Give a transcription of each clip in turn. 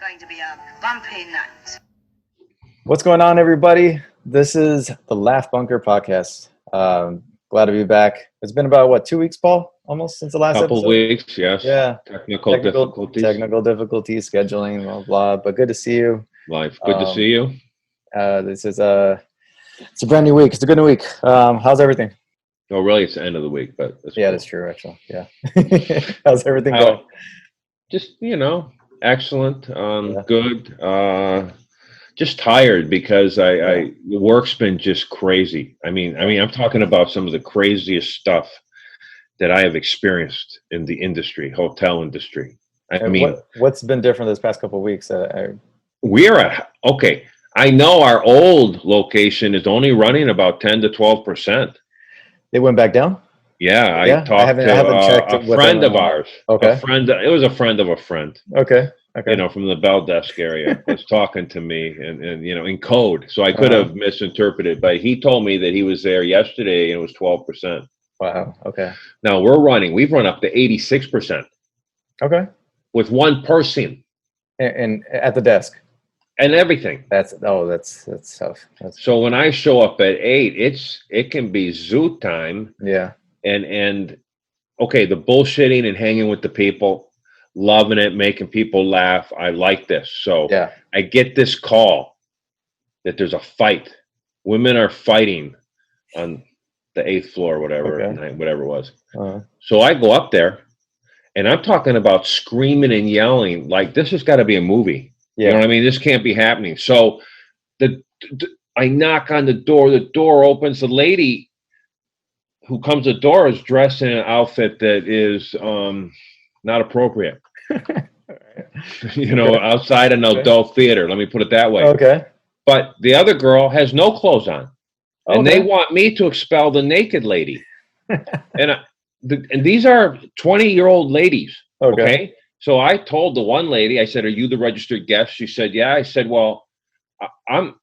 going to be a bumpy night. What's going on, everybody? This is the Laugh Bunker podcast. Glad to be back. It's been about, what, 2 weeks, Paul? Almost since the last couple episode? Weeks, yes. Yeah. Technical difficulties. Technical difficulties, scheduling, blah, blah. But good to see you. Life. Good to see you. This is it's a brand new week. It's a good new week. How's everything? Oh, really? It's the end of the week, but yeah, cool. That's true, actually. Yeah. How's everything going? Just, excellent. Good. Just tired because the work's been just crazy. I mean, I'm talking about some of the craziest stuff that I have experienced in the industry, hotel industry. What's been different this past couple of weeks? I know our old location is only running about 10 to 12%. They went back down? Yeah, I talked to a friend of ours. Okay. It was a friend of a friend. Okay. From the Bell Desk area was talking to me and in code. So I could have misinterpreted, but he told me that he was there yesterday and it was 12%. Wow. Okay. Now we've run up to 86%. Okay. With one person. And at the desk. And everything. That's tough. So when I show up at 8, it can be zoo time. Yeah. And the bullshitting and hanging with the people, loving it, making people laugh. I like this. So yeah. I get this call that there's a fight. Women are fighting on the 8th floor, whatever it was. So I go up there and I'm talking about screaming and yelling like this has got to be a movie. Yeah. You know what I mean? This can't be happening. So I knock on the door opens. The lady who comes to the door is dressed in an outfit that is not appropriate. Outside an adult theater. Let me put it that way. Okay. But the other girl has no clothes on. And they want me to expel the naked lady. and these are 20-year-old ladies. Okay. So I told the one lady, I said, "Are you the registered guest?" She said, "Yeah." I said, "Well, I'm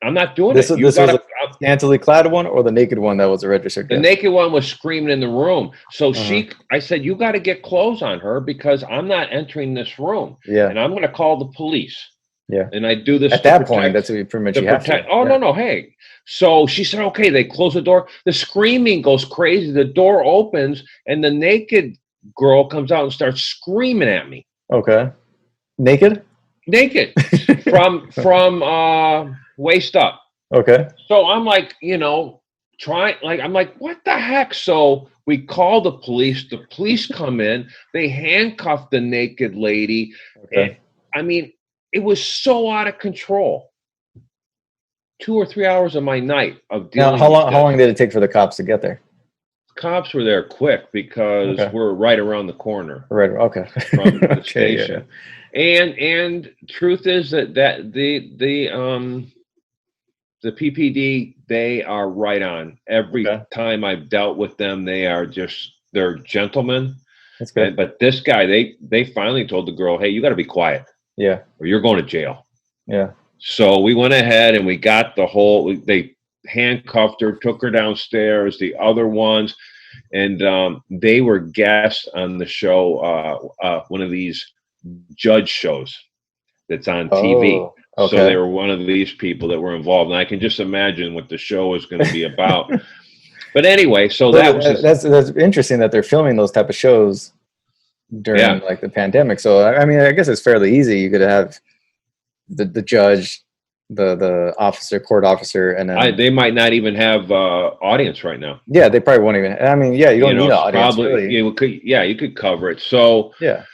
not doing this it." Was a scantily clad one or the naked one that was a registered guest? The naked one was screaming in the room. So I said, "You got to get clothes on her because I'm not entering this room. Yeah. And I'm going to call the police." Yeah. And I do this at that point. That's what you pretty much have to. Oh, no. Hey. So she said, okay, they close the door. The screaming goes crazy. The door opens and the naked girl comes out and starts screaming at me. Okay. Naked from waist up. Okay. So I'm like, I'm like, what the heck? So we call the police. The police come in. They handcuff the naked lady. Okay. And, it was so out of control. 2 or 3 hours of my night of dealing. Now, how long did it take for the cops to get there? Cops were there quick because we're right around the corner. Right. Okay. From the station. Yeah. And truth is that the PPD, they are right on. Every time I've dealt with them, they're gentlemen. That's good. But this guy, they finally told the girl, "Hey, you got to be quiet. Yeah. Or you're going to jail." Yeah. So we went ahead and we got they handcuffed her, took her downstairs, the other ones, and they were guests on the show, one of these judge shows that's on TV. Okay. So they were one of these people that were involved. And I can just imagine what the show is going to be about. But anyway, so that's interesting that they're filming those type of shows during like the pandemic. So I guess it's fairly easy. You could have the judge, the court officer, and then they might not even have audience right now. Yeah, they probably won't even. You don't need an audience. Probably, really. You could cover it. So yeah.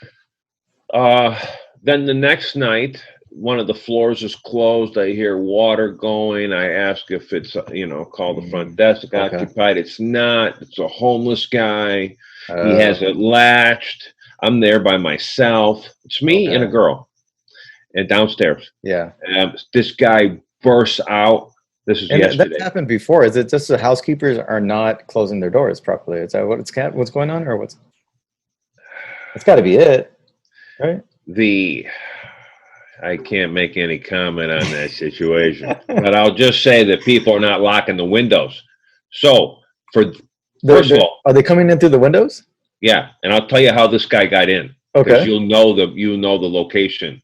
Then the next night, one of the floors is closed. I hear water going. I ask if it's call the front desk occupied. It's not. It's a homeless guy. He has it latched. I'm there by myself. It's me and a girl. And downstairs. Yeah. This guy bursts out. This is yesterday. That's happened before. Is it just the housekeepers are not closing their doors properly? Is that what's going on, or what's? It's got to be it, right? I can't make any comment on that situation, but I'll just say that people are not locking the windows. So first of all, are they coming in through the windows? Yeah, and I'll tell you how this guy got in. because Okay. you'll know the location.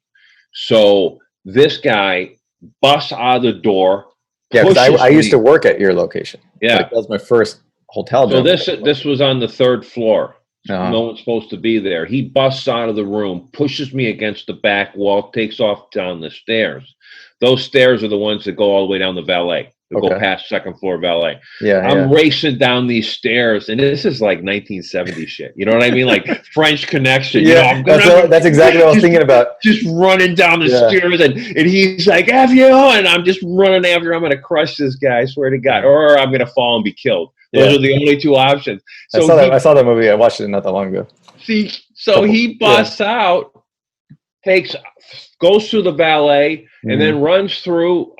So this guy busts out of the door. Yeah, because Pushes I used me. to work at your location. Yeah. Like, that was my first hotel So job. this was on the 3rd floor. Uh-huh. No one's supposed to be there. He busts out of the room, pushes me against the back wall, takes off down the stairs. Those stairs are the ones that go all the way down the valet. They go past 2nd floor valet. Yeah, I'm racing down these stairs, and this is like 1970 shit. You know what I mean? Like French Connection. Yeah, you know, that's exactly what I was thinking about. Just running down the stairs, and he's like, F you, and I'm just running after him. I'm going to crush this guy, I swear to God, or I'm going to fall and be killed. Those are the only 2 options. So I saw that movie. I watched it not that long ago. See, so he busts out, goes through the valet, and then runs through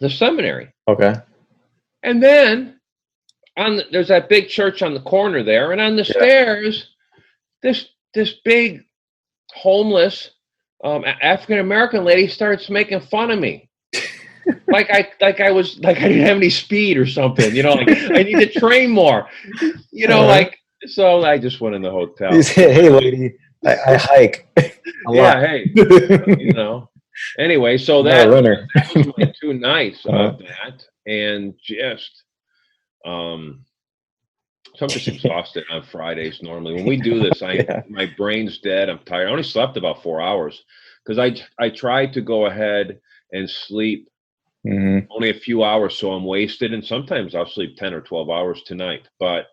the seminary. Okay. And then there's that big church on the corner there, and on the stairs, this big homeless African American lady starts making fun of me. like I didn't have any speed or something, you know, like I need to train more, you know, so I just went in the hotel. He said, "Hey, lady, I hike." Hey, you know. Anyway, so that was my 2 nights of that, and just so I'm just exhausted on Fridays normally. When we do this, my brain's dead. I'm tired. I only slept about 4 hours because I tried to go ahead and sleep only a few hours, so I'm wasted. And sometimes I'll sleep 10 or 12 hours tonight. But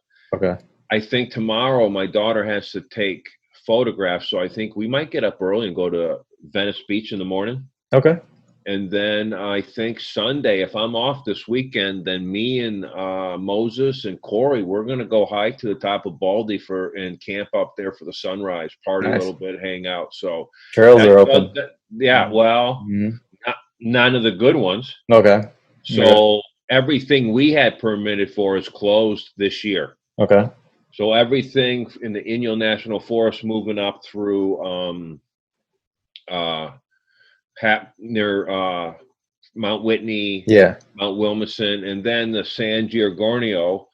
I think tomorrow my daughter has to take photographs, so I think we might get up early and go to Venice Beach in the morning. Okay. And then I think Sunday, if I'm off this weekend, then me and Moses and Corey, we're going to go hike to the top of Baldy and camp up there for the sunrise, party a little bit, hang out. So trails are open. Well, none of the good ones. Okay. So everything we had permitted for is closed this year. Okay. So everything in the ENOJY National Forest moving up through near Mount Whitney, Mount Wilmington, and then the San Giorgio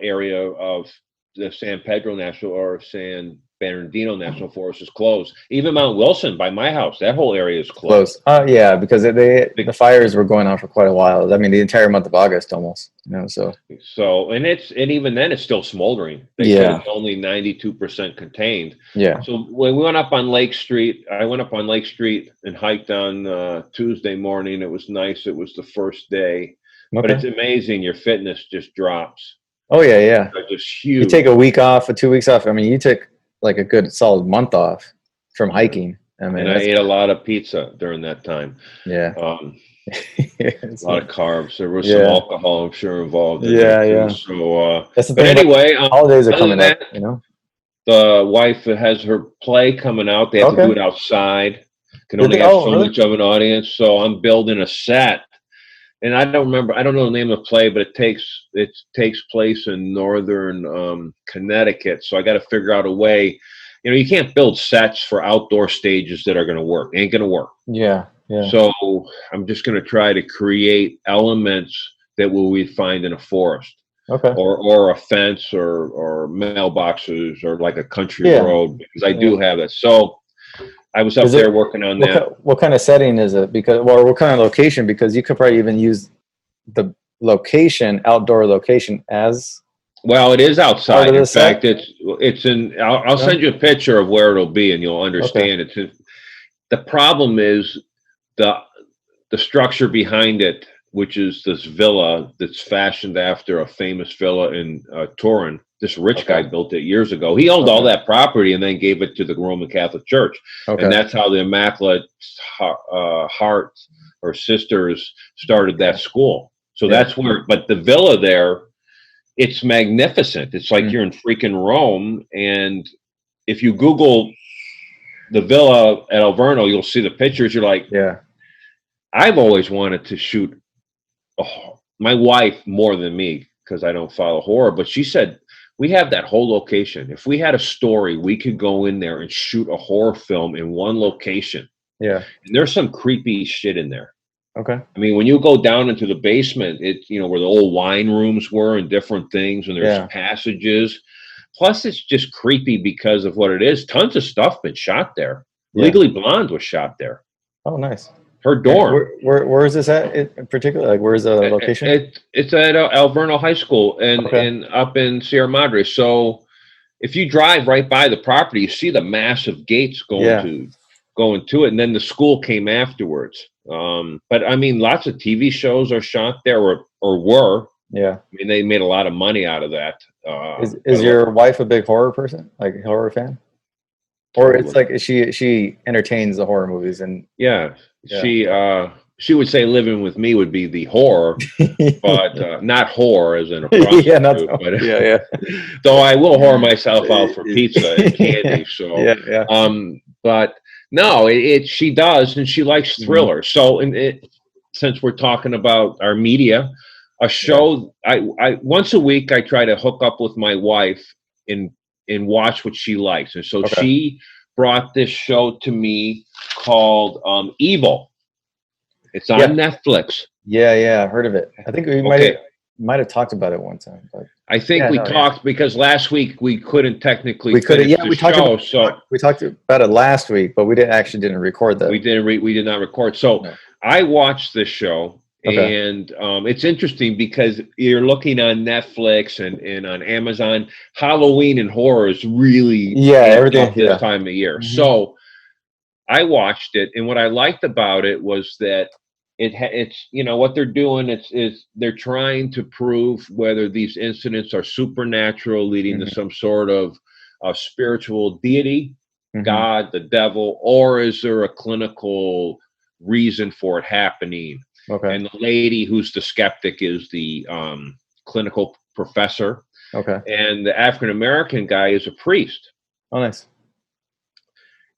area of the San Pedro National or San Bernardino National Forest is closed. Even Mount Wilson by my house, that whole area is closed. Yeah, because the fires were going on for quite a while. I mean, the entire month of August almost. You know, so and even then it's still smoldering. They said it's only 92% contained. Yeah. So when we went up on Lake Street, I went up on Lake Street and hiked on Tuesday morning. It was nice. It was the first day, but it's amazing. Your fitness just drops. Oh yeah. It's just huge. You take a week off or 2 weeks off. I mean, you took like a good solid month off from hiking. I mean, and I ate a lot of pizza during that time. Yeah. A lot of carbs. There was some alcohol, I'm sure, involved. Yeah. So, that's the but thing. Anyway, holidays are coming up. You know, the wife has her play coming out. They have to do it outside. Can only have so much of an audience. So I'm building a set. And I don't know the name of the play, but it takes place in northern Connecticut. So I got to figure out a way. You know, you can't build sets for outdoor stages that are going to work. Ain't going to work. Yeah. So I'm just going to try to create elements that we find in a forest. Okay. Or a fence or mailboxes or like a country road, because I do have it. So I was up there working on that. What kind of setting is it? What kind of location? Because you could probably even use the outdoor location as. Well, it is outside. In fact, it's in. I'll send you a picture of where it'll be, and you'll understand it. The problem is the structure behind it, which is this villa that's fashioned after a famous villa in Turin. This rich guy built it years ago. He owned all that property and then gave it to the Roman Catholic Church. And that's how the Immaculate Heart or Sisters started that school. So that's where, but the villa there, it's magnificent. It's like you're in freaking Rome. And if you Google the villa at Alverno, you'll see the pictures. You're like, I've always wanted to shoot. My wife more than me, because I don't follow horror, but she said, we have that whole location. If we had a story, we could go in there and shoot a horror film in one location. Yeah. And there's some creepy shit in there. Okay. I mean, when you go down into the basement, where the old wine rooms were and different things, and there's passages. Plus, it's just creepy because of what it is. Tons of stuff been shot there. Yeah. Legally Blonde was shot there. Oh, nice. Her dorm. Where is this at in particular? Like, where's the location? It's at Alverno High School and up in Sierra Madre. So if you drive right by the property, you see the massive gates going to it, and then the school came afterwards. But I mean, lots of TV shows are shot there, or were. Yeah. I mean, they made a lot of money out of that. Is your wife a big horror person, like horror fan? Or it's like she entertains the horror movies and she would say living with me would be the horror, but not horror as in a prostitute. Though I will whore myself out for pizza and candy. So but no, she does, and she likes thrillers. So since we're talking about our media, a show I once a week I try to hook up with my wife and watch what she likes. And so she brought this show to me called Evil. It's on Netflix. Yeah, I've heard of it. I think we might have talked about it one time. But I think we talked because last week we couldn't technically we talked about it last week, but we didn't record that. We did not record. So I watched this show. And it's interesting because you're looking on Netflix and on Amazon. Halloween and horror is really everything this time of year. Mm-hmm. So I watched it, and what I liked about it was that it's what they're doing. Is they're trying to prove whether these incidents are supernatural, leading to some sort of spiritual deity, God, the devil, or is there a clinical reason for it happening? Okay. And the lady who's the skeptic is the clinical professor. Okay. And the African-American guy is a priest. Oh, nice.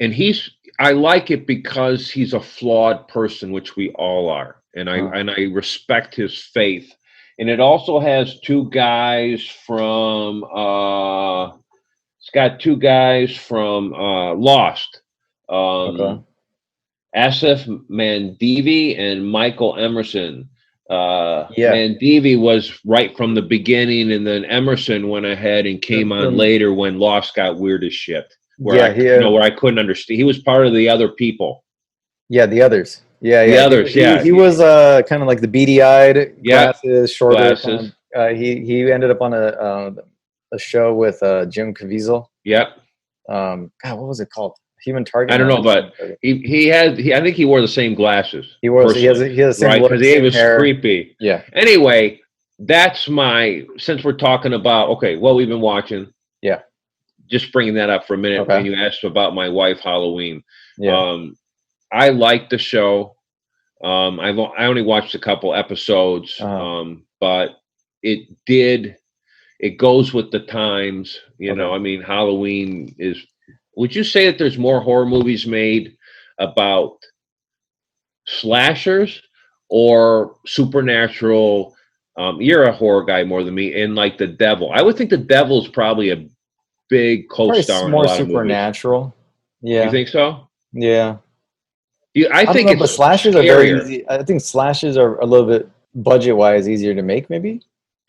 And I like it because he's a flawed person, which we all are. And I respect his faith. And it also has two guys from Lost. Asif Mandevi and Michael Emerson. Mandevi was right from the beginning, and then Emerson went ahead and came on later when Lost got weird as shit. Where I couldn't understand. He was part of the other people. Yeah, the others. The others. He was kind of like the beady-eyed, glasses, shorter. Glasses. He ended up on a show with Jim Caviezel. Yep. God, what was it called? Human Target. I don't know, but I think he wore the same glasses. He has the same look, because he was creepy. Yeah. Anyway, that's since we're talking about what we've been watching. Yeah. Just bringing that up for a minute when you asked about my wife Halloween. Yeah. I liked the show. I only watched a couple episodes, but it goes with the times. I mean, Halloween is. Would you say that there's more horror movies made about slashers or supernatural? You're a horror guy more than me, and like the devil. I would think the devil is probably a big co-star in a lot of movies. More supernatural. Yeah. You think so? Yeah. I think it's but slashers are very easy. I think slashers are a little bit budget-wise easier to make, maybe.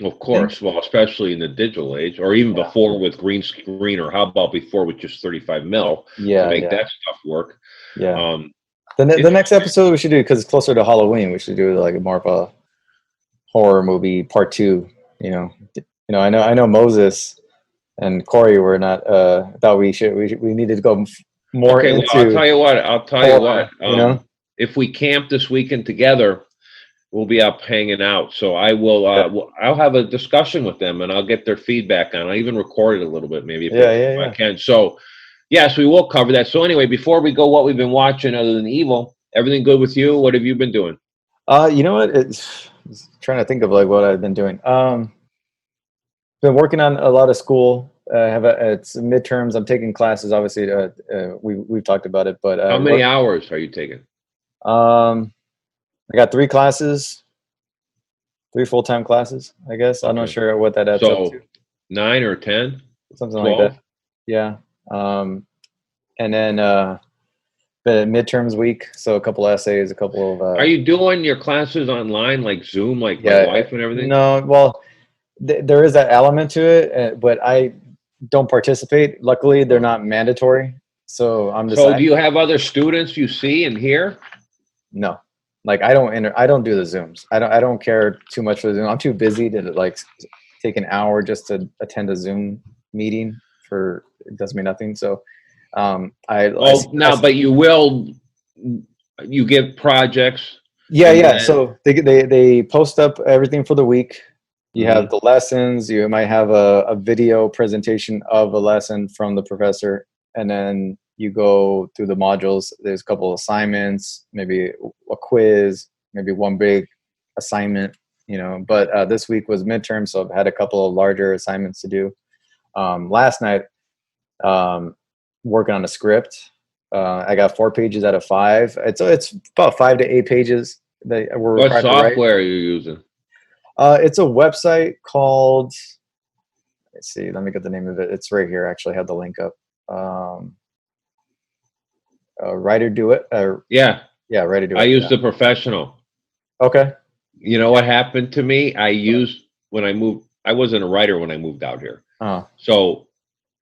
Of course, well, especially in the digital age, or even before with green screen, or how about before with just 35 mil to make that stuff work. Yeah. The next episode we should do, because it's closer to Halloween, we should do like more of a horror movie part 2. I know Moses and Corey were not thought we needed to go more into. Well, I'll tell you what. If we camp this weekend together, we'll be up hanging out. So I will. I'll have a discussion with them, and I'll get their feedback on. I'll even record it a little bit, maybe if I can. So, yes, we will cover that. So anyway, before we go, what we've been watching other than Evil, everything good with you? What have you been doing? You know what? It's trying to think of like what I've been doing. Been working on a lot of school. It's midterms. I'm taking classes. Obviously, we've talked about it. But how many hours are you taking? I got 3 classes, 3 full-time classes, I guess. I'm not sure what that adds up to. 9 or 10? Something 12? Like that. Yeah. And then the midterms week, so a couple essays, a couple of... Are you doing your classes online, like Zoom, like my wife and everything? No, well, there is that element to it, but I don't participate. Luckily, they're not mandatory. So I'm just. So do you have other students you see and hear? No, like I don't do the Zooms. I don't care too much for the Zoom. I'm too busy to like take an hour just to attend a Zoom meeting it does me nothing. So but you give projects. Yeah. So they post up everything for the week. You have the lessons. You might have a video presentation of a lesson from the professor, and then you go through the modules. There's a couple of assignments, maybe a quiz, maybe one big assignment, but this week was midterm, so I've had a couple of larger assignments to do. Last night, working on a script. I got 4 pages out of 5. It's about 5 to 8 pages that we're What software are you using? It's a website called, let's see, let me get the name of it. It's right here. I actually have the link up. Writer Do It. Yeah, Writer Do It. I use the Professional. Okay. You know what happened to me? When I moved, I wasn't a writer when I moved out here. So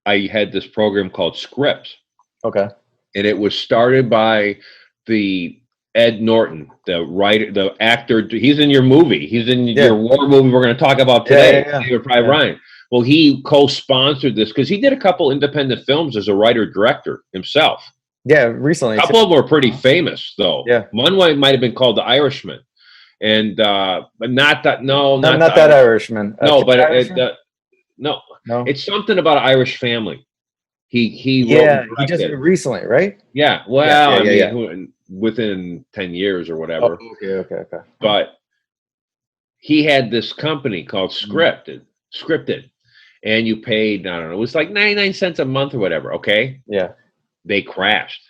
I had this program called Scripts. Okay. And it was started by the Ed Norton, the writer, the actor. He's in your movie. He's in your war movie we're going to talk about today. Private Ryan. Well, he co-sponsored this because he did a couple independent films as a writer-director himself. Yeah, recently. A couple of them were pretty famous, though. Yeah. One might have been called The Irishman. And but not that. No, not that Irishman. No, but no, it's something about an Irish family. He he just recently, right? Yeah. Well, I mean, within 10 years or whatever. Oh, okay. But he had this company called Scripted, and you paid, I don't know, it was like 99 cents a month or whatever. Okay. Yeah. They crashed.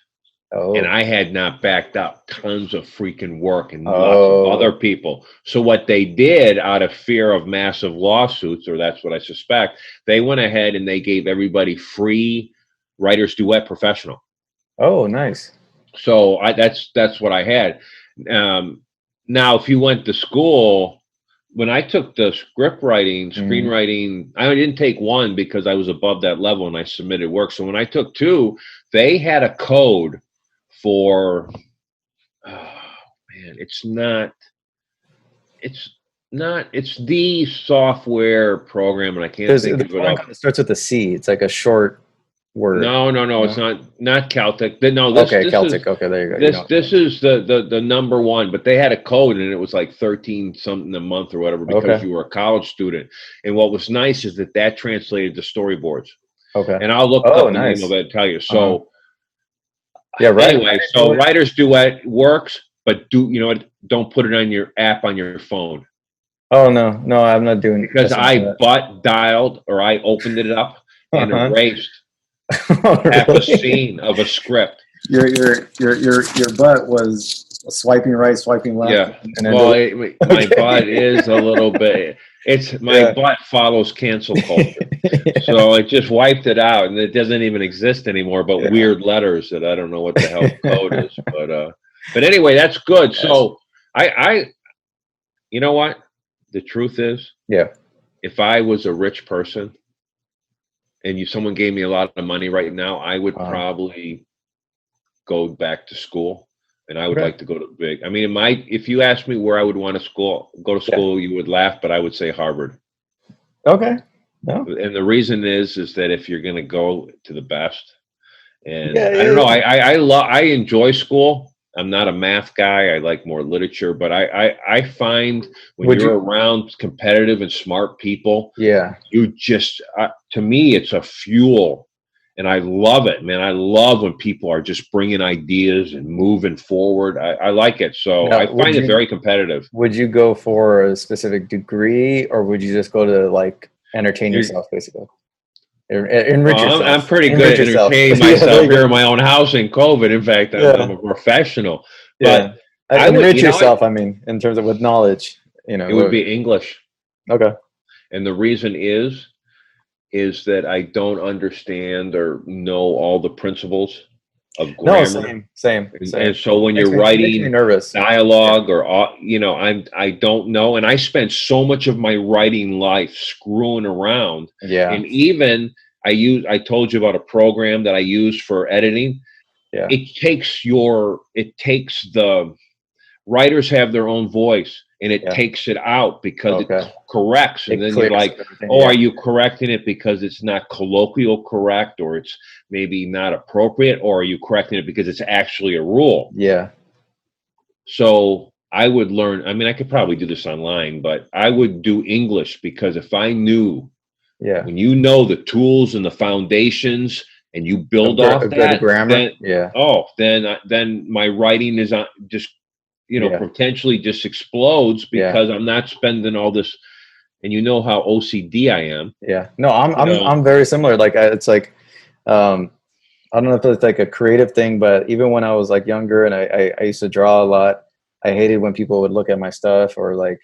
Oh. And I had not backed up tons of freaking work and lots of other people. So what they did out of fear of massive lawsuits, or that's what I suspect, they went ahead and they gave everybody free Writer's Duet Professional. Oh, nice. So that's what I had. Now, if you went to school, when I took the script writing, screenwriting, I didn't take 1 because I was above that level and I submitted work. So when I took 2, they had a code for, it's the software program, and I can't think of it. It starts with a C. It's like a short word. No, it's not Celtic. Celtic. Okay, there you go. This is the number 1, but they had a code and it was like 13 something a month or whatever because you were a college student. And what was nice is that translated to storyboards. Okay. And I'll look up the name of it and tell you. So right. Anyway, so Writer's Duet works, but don't put it on your app on your phone. Oh no, I'm not doing because I dialed or I opened it up and erased half a scene of a script. Your butt was swiping right, swiping left. Yeah. My butt is a little bit. Butt follows cancel culture, so it just wiped it out, and it doesn't even exist anymore. But weird letters that I don't know what the hell the code is. But anyway, that's good. Yes. So I, you know what? The truth is, if I was a rich person, and someone gave me a lot of money right now, I would probably go back to school. And I would like to go to big. I mean, if you asked me where I would want to go to school, you would laugh, but I would say Harvard. Okay. No. And the reason is that if you're going to go to the best, and I don't know, I enjoy school. I'm not a math guy. I like more literature, but I find when you're around competitive and smart people, you just to me it's a fuel. And I love it, man. I love when people are just bringing ideas and moving forward. I like it. So I find it very competitive. Would you go for a specific degree, or would you just go to like entertain yourself, basically? Enrich yourself. I'm pretty good at entertaining myself here in my own house in COVID. In fact, I'm a professional. But enrich yourself, I mean, in terms of with knowledge. It would be English. Okay. And the reason is that I don't understand or know all the principles of grammar. No, same. And so when you're writing dialogue or, I don't know. And I spent so much of my writing life screwing around. Yeah. And even I told you about a program that I use for editing. Yeah. It takes the writers have their own voice, and it takes it out because it corrects. And then you're like, are you correcting it because it's not colloquial correct, or it's maybe not appropriate, or are you correcting it because it's actually a rule? Yeah. So I would learn. I mean, I could probably do this online, but I would do English, because if I knew, when you know the tools and the foundations, and you build off that, grammar, then my writing is just, potentially just explodes, because I'm not spending all this. And you know how OCD I am. Yeah. No, I'm very similar. Like it's like, I don't know if it's like a creative thing, but even when I was like younger and I used to draw a lot, I hated when people would look at my stuff, or like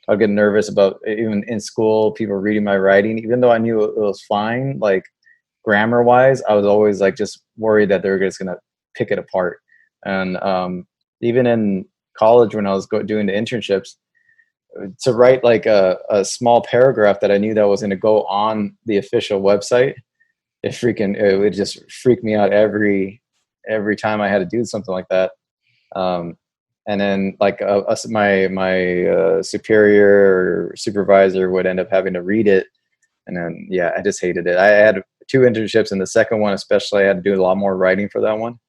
I'd get nervous about, even in school, people reading my writing, even though I knew it was fine. Like grammar wise, I was always like just worried that they were just going to pick it apart. And even in college, when I was doing the internships, to write like a small paragraph that I knew that was going to go on the official website, it would just freak me out every time I had to do something like that. And then like my superior or supervisor would end up having to read it. And then, I just hated it. I had 2 internships, and the second one, especially, I had to do a lot more writing for that one.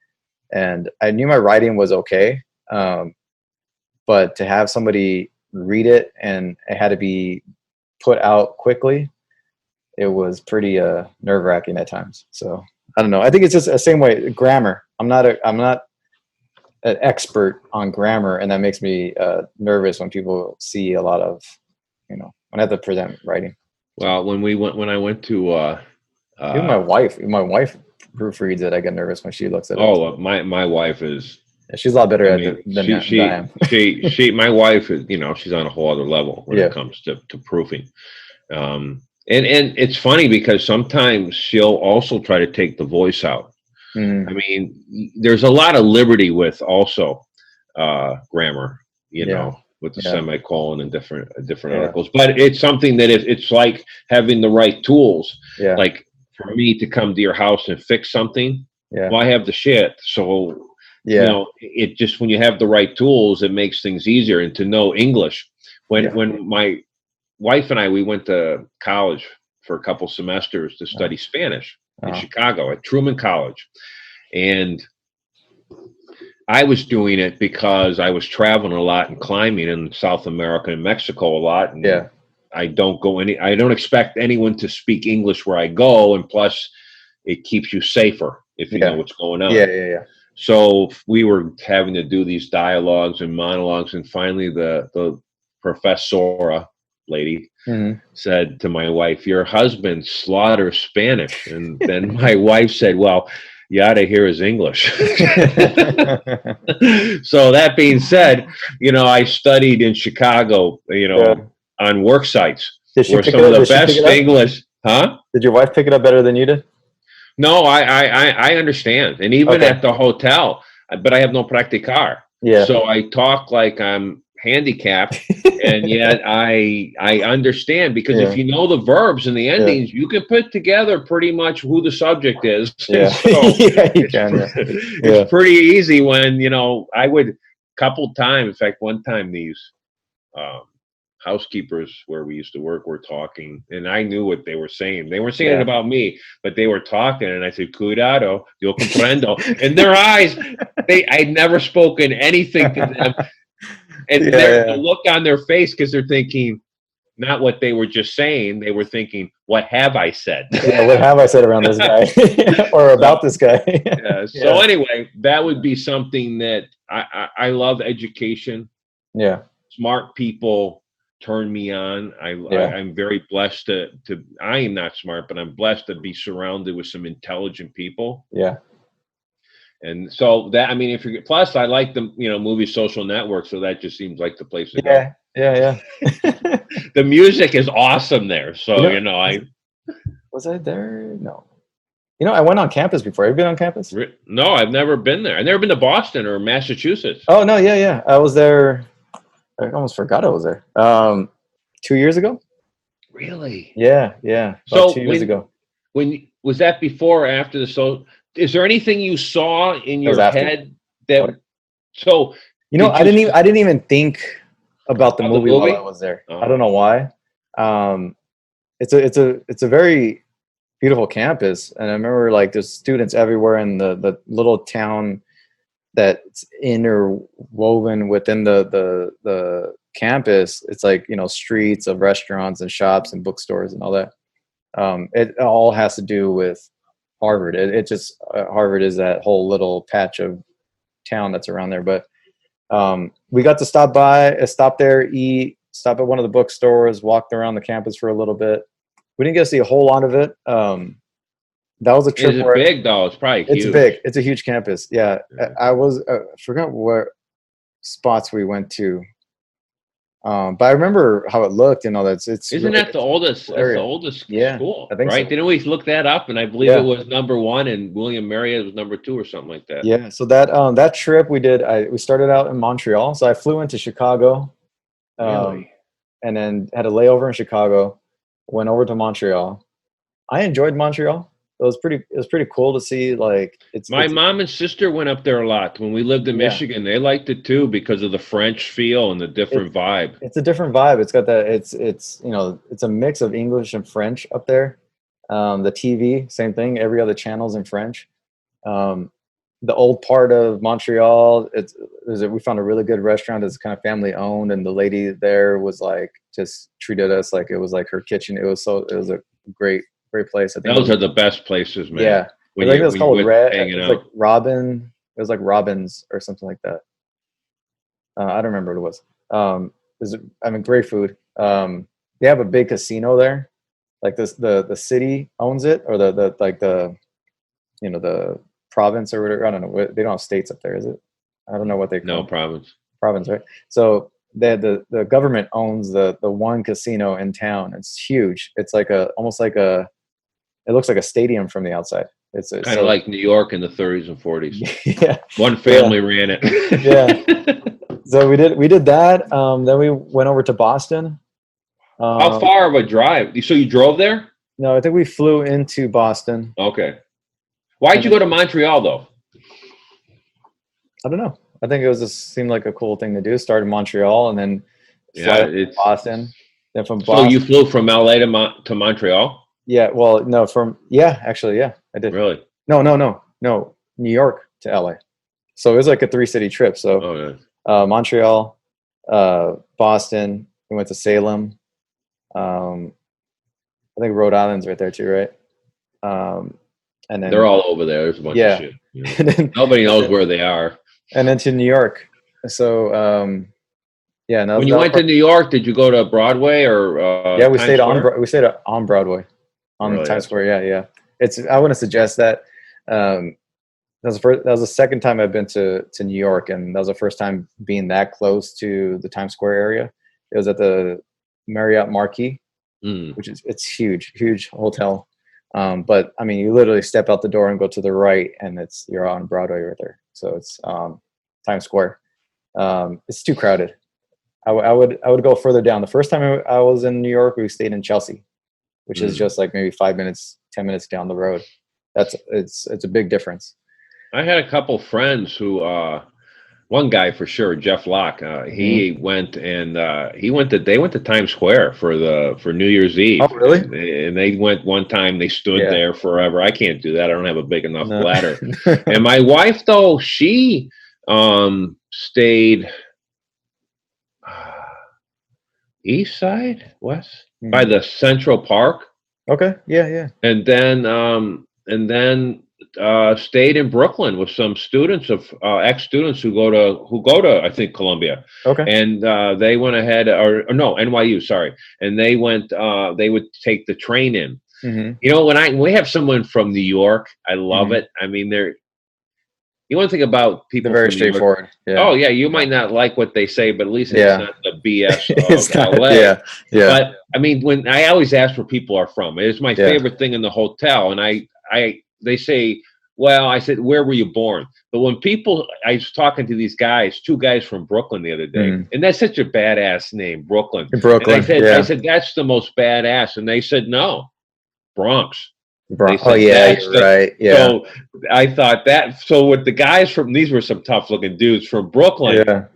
And I knew my writing was okay. But to have somebody read it, and it had to be put out quickly, it was pretty nerve-wracking at times. So I don't know. I think it's just the same way. Grammar. I'm not an expert on grammar, and that makes me nervous when people see a lot of, when I have to present writing. Well, when I went to even my wife proofreads it, I get nervous when she looks at it. Oh, my wife is. She's a lot better at it than I am. My wife is, she's on a whole other level when it comes to proofing. And it's funny, because sometimes she'll also try to take the voice out. I mean, there's a lot of liberty with also grammar, with the semicolon and different articles. But it's something that it's like having the right tools. Yeah. Like for me to come to your house and fix something, well, I have the shit. So, it just, when you have the right tools, it makes things easier. And to know English. When my wife and we went to college for a couple semesters to study Spanish in Chicago at Truman College. And I was doing it because I was traveling a lot and climbing in South America and Mexico a lot. And I don't expect anyone to speak English where I go. And plus it keeps you safer if you know what's going on. Yeah. So we were having to do these dialogues and monologues. And finally the professora lady said to my wife, "Your husband slaughters Spanish." And then my wife said, "Well, you ought to hear his English." So that being said, I studied in Chicago, on work sites where some of the best English. Huh? Did your wife pick it up better than you did? No, I understand. And even at the hotel, but I have no practicar. Yeah. So I talk like I'm handicapped, and yet I understand, because if you know the verbs and the endings, you can put together pretty much who the subject is. Yeah. So You can. it's pretty easy when, I would couple times. In fact, one time these housekeepers where we used to work were talking, and I knew what they were saying. They weren't saying it about me, but they were talking, and I said, "Cuidado, yo comprendo." And their eyes, I'd never spoken anything to them. And the look on their face, because they're thinking not what they were just saying. They were thinking, what have I said? What have I said around this guy or about this guy? So anyway, that would be something that I love education. Yeah. Smart people turn me on. I'm very blessed to I am not smart, but I'm blessed to be surrounded with some intelligent people. Yeah. And so that, plus I like the, movie Social Network. So that just seems like the place to go. Yeah. The music is awesome there. So, was I there? No. I went on campus before. Have you been on campus? No, I've never been there. I've never been to Boston or Massachusetts. Oh, no. Yeah. I was there. I almost forgot I was there. 2 years ago. Really? Yeah. About 2 years ago. Was that before or after the so? Is there anything you saw in your head that? So I didn't even think about the movie while I was there. I don't know why. It's a very beautiful campus, and I remember like there's students everywhere in the little town that's interwoven within the campus. It's like streets of restaurants and shops and bookstores and all that. It all has to do with Harvard. It just Harvard is that whole little patch of town that's around there. But we got to stop there, eat, stop at one of the bookstores, walked around the campus for a little bit. We didn't get to see a whole lot of it. That was a trip. Is it big though? It's probably huge. It's big. It's a huge campus. Yeah. I forgot what spots we went to. But I remember how it looked and all that. Isn't that the oldest? That's the oldest school, I think right? so. Didn't we look that up? And I believe it was '1, and William Marriott was '2 or something like that. Yeah. So that trip we did, we started out in Montreal. So I flew into Chicago, Really? and then had a layover in Chicago. Went over to Montreal. I enjoyed Montreal. It was pretty cool to see. Like my mom and sister went up there a lot when we lived in Michigan. They liked it too because of the French feel and the different vibe. It's a different vibe. It's got that. It's a mix of English and French up there. The TV, same thing. Every other channel's in French. The old part of Montreal, we found a really good restaurant that's kind of family owned, and the lady there was like just treated us like it was like her kitchen. It was a great place. I think those are the best places, man. Yeah, I think it was called Red. It was like Robin. It was like Robin's or something like that. I don't remember what it was. Great food. They have a big casino there. Like the city owns it, or the province or whatever. I don't know. They don't have states up there, is it? I don't know what they call it. Province, right? So the government owns the one casino in town. It's huge. It's like it looks like a stadium from the outside. It's kind of like New York in the 30s and 40s. Yeah, one family ran it. Yeah. So we did that. Then we went over to Boston. How far of a drive? So you drove there? No, I think we flew into Boston. Okay. Why'd you go to Montreal though? I don't know. I think it seemed like a cool thing to do. Start in Montreal and then fly to Boston. Then from Boston. So you flew from LA to Montreal? Yeah. Well, no, actually, I did. Really? No. New York to LA. So it was like a 3-city trip. So Montreal, Boston. We went to Salem. I think Rhode Island's right there too, right? And then they're all over there. There's a bunch of shit. Then, nobody knows where they are. And then to New York. So when you went to New York, did you go to Broadway or? We stayed on Broadway, on Times Square. Yeah. I wouldn't suggest that. That was the second time I've been to New York, and that was the first time being that close to the Times Square area. It was at the Marriott Marquis, which it's huge hotel. But I mean, you literally step out the door and go to the right, and you're on Broadway right there. So it's Times Square. It's too crowded. I would go further down. The first time I was in New York, we stayed in Chelsea, which is just like maybe 5 minutes, 10 minutes down the road. It's a big difference. I had a couple friends who, one guy for sure, Jeff Locke. They went to Times Square for New Year's Eve. Oh, really? And they went one time. They stood there forever. I can't do that. I don't have a big enough bladder. And my wife, though, she stayed east side, west by the Central Park. Okay. Yeah. And then stayed in Brooklyn with some students ex-students who go to I think Columbia. Okay. And they went ahead or no, NYU, sorry. And they went they would take the train in. When we have someone from New York, I love it. I mean, you want to think about people. They're very straightforward. Yeah. Oh yeah, you might not like what they say, but at least it's not the BS of LA. Yeah. But I mean, when I always ask where people are from, it's my favorite thing in the hotel, and they say, well, I said, where were you born? But when I was talking to these guys, 2 guys from Brooklyn the other day, and that's such a badass name, Brooklyn. Brooklyn. And I said, that's the most badass. And they said, no, Bronx. Oh yeah, you're right. Yeah. So I thought that. So with the guys from, these were some tough looking dudes from Brooklyn,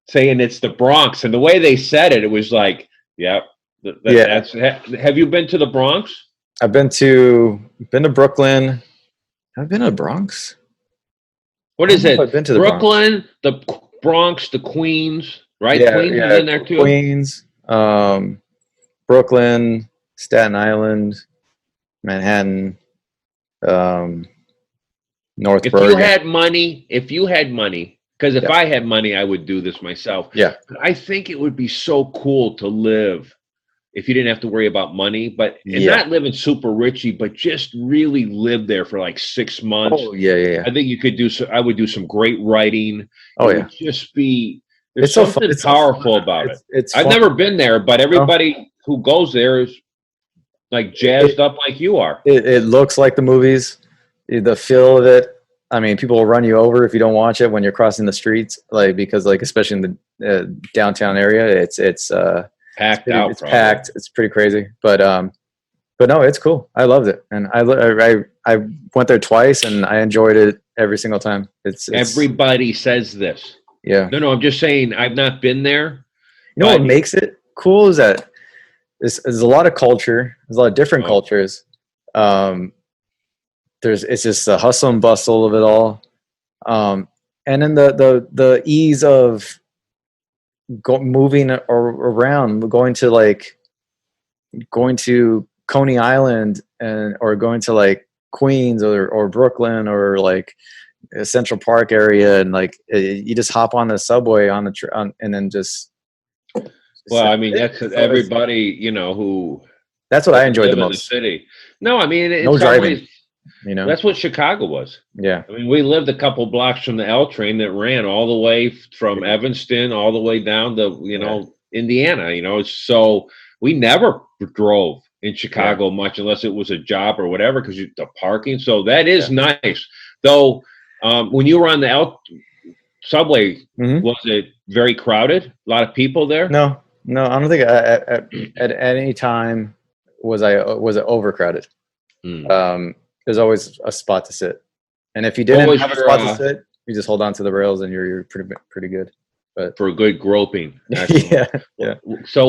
saying it's the Bronx, and the way they said it, it was like, yep, that's. Have you been to the Bronx? I've been to Brooklyn. I've been to the Bronx. What is it? I've been to the Brooklyn, the Bronx, the Queens, right? Yeah, Queens is in there too. Queens, Brooklyn, Staten Island, Manhattan, North. If you had money, because if I had money, I would do this myself. Yeah. But I think it would be so cool to live if you didn't have to worry about money, but not living super richy, but just really live there for like 6 months. Oh yeah. I think you could do. I would do some great writing. Oh it would just be. There's it's something so powerful about it. It's I've never been there, but everybody who goes there is like jazzed up like you are. It looks like the movies. The feel of it. I mean, people will run you over if you don't watch it when you're crossing the streets, like because like especially in the downtown area, it's packed out. It's packed. It's pretty crazy, but no, it's cool. I loved it, and I went there twice, and I enjoyed it every single time. It's everybody says this. Yeah. No, I'm just saying I've not been there. You know what makes it cool is that there's a lot of culture. There's a lot of different cultures. It's just the hustle and bustle of it all, and then the ease of moving around, going to Coney Island or going to like Queens or Brooklyn or like Central Park area, and like you just hop on the subway and then just. Well, I mean that's everybody who. That's what I enjoyed the most. The city. No, I mean no driving. That's what Chicago was. Yeah. I mean, we lived a couple blocks from the L train that ran all the way from Evanston all the way down to Indiana. So we never drove in Chicago much unless it was a job or whatever because the parking. So that is nice. Though when you were on the L subway, was it very crowded? A lot of people there? No, I don't think at any time was it overcrowded. There's always a spot to sit, and if you didn't have a spot to sit, you just hold on to the rails, and you're pretty good. But for a good groping, yeah. So,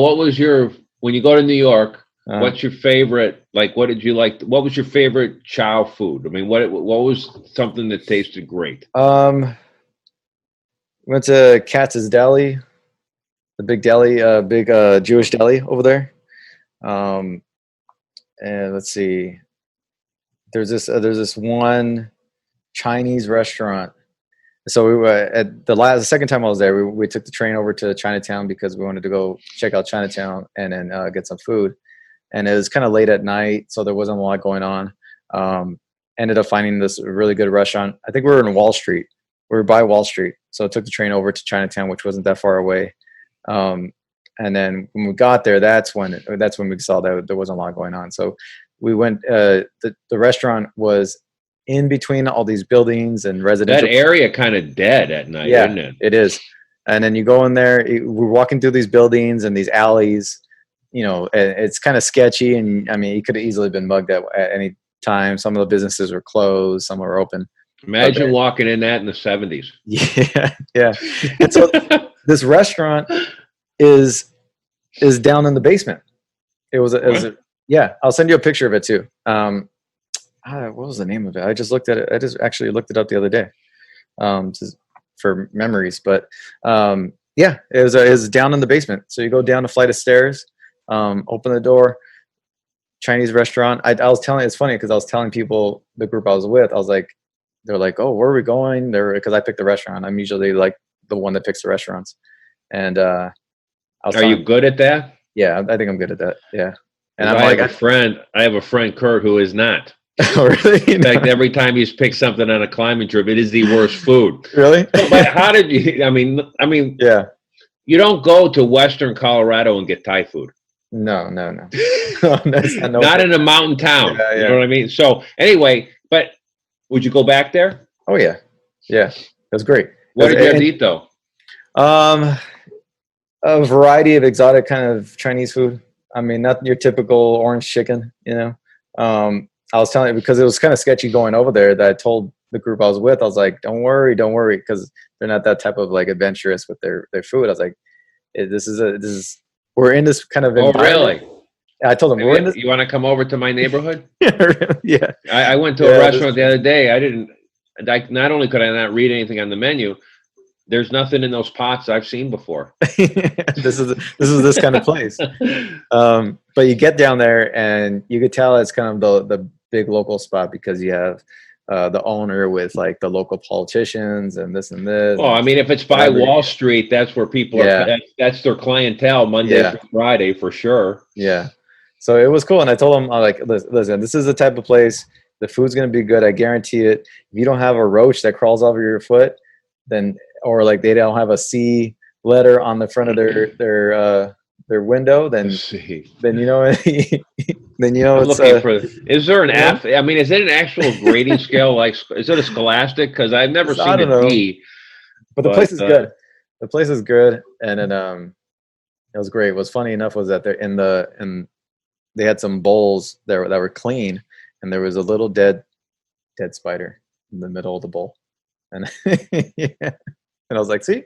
when you go to New York? What's your favorite? Like, what did you like? What was your favorite chow food? I mean, what was something that tasted great? Went to Katz's Deli, the big deli, big Jewish deli over there. And let's see. There's this one Chinese restaurant. So we were at the second time I was there. We took the train over to Chinatown because we wanted to go check out Chinatown and then get some food. And it was kind of late at night, so there wasn't a lot going on. Ended up finding this really good restaurant. I think we were in Wall Street. We were by Wall Street, so I took the train over to Chinatown, which wasn't that far away. And then when we got there, that's when we saw that there wasn't a lot going on. So we went. The restaurant was in between all these buildings and residential. That area kind of dead at night, isn't it? It is. And then you go in there. We're walking through these buildings and these alleys. It's kind of sketchy, and I mean, you could have easily been mugged at any time. Some of the businesses were closed, some were open. Imagine walking in that in the 70s. Yeah. And so this restaurant is down in the basement. I'll send you a picture of it too. What was the name of it? I just looked at it. I just actually looked it up the other day, for memories. But it was down in the basement. So you go down a flight of stairs, open the door, Chinese restaurant. I was telling. It's funny because I was telling people, the group I was with, I was like, they're like, oh, where are we going? Because I picked the restaurant. I'm usually like the one that picks the restaurants. And are you good at that? Yeah, I think I'm good at that. Yeah. And I have a friend, Kurt, who is not. Oh, really? In fact, every time he's picked something on a climbing trip, it is the worst food. Really? But how did you? I mean, yeah. You don't go to Western Colorado and get Thai food. No. Not in a mountain town. Yeah. You know what I mean? So anyway, but would you go back there? Oh yeah. It was great. What did you have to eat though? A variety of exotic kind of Chinese food. I mean, not your typical orange chicken, I was telling you, because it was kind of sketchy going over there, that I told the group I was with, I was like, don't worry, because they're not that type of like adventurous with their food. I was like, we're in this kind of environment. Really? I told them, we're in this. You want to come over to my neighborhood? Yeah. I went to a restaurant the other day. Not only could I not read anything on the menu, there's nothing in those pots I've seen before. This is this kind of place. But you get down there and you could tell it's kind of the big local spot, because you have the owner with like the local politicians and this and this. Oh, I mean, if it's by Wall Street, that's where people are. That's their clientele Monday through Friday for sure. Yeah. So it was cool. And I told them, I'm like, listen, this is the type of place, the food's going to be good. I guarantee it. If you don't have a roach that crawls over your foot, then, or like they don't have a C letter on the front of their window, then you know, then you know it's. Is there an app? I mean, is it an actual grading scale? Like, is it a Scholastic? Because I've never seen a D. But the place is good. The place is good, and then it was great. What's funny enough was that they had some bowls that were clean, and there was a little dead spider in the middle of the bowl, and and I was like, see,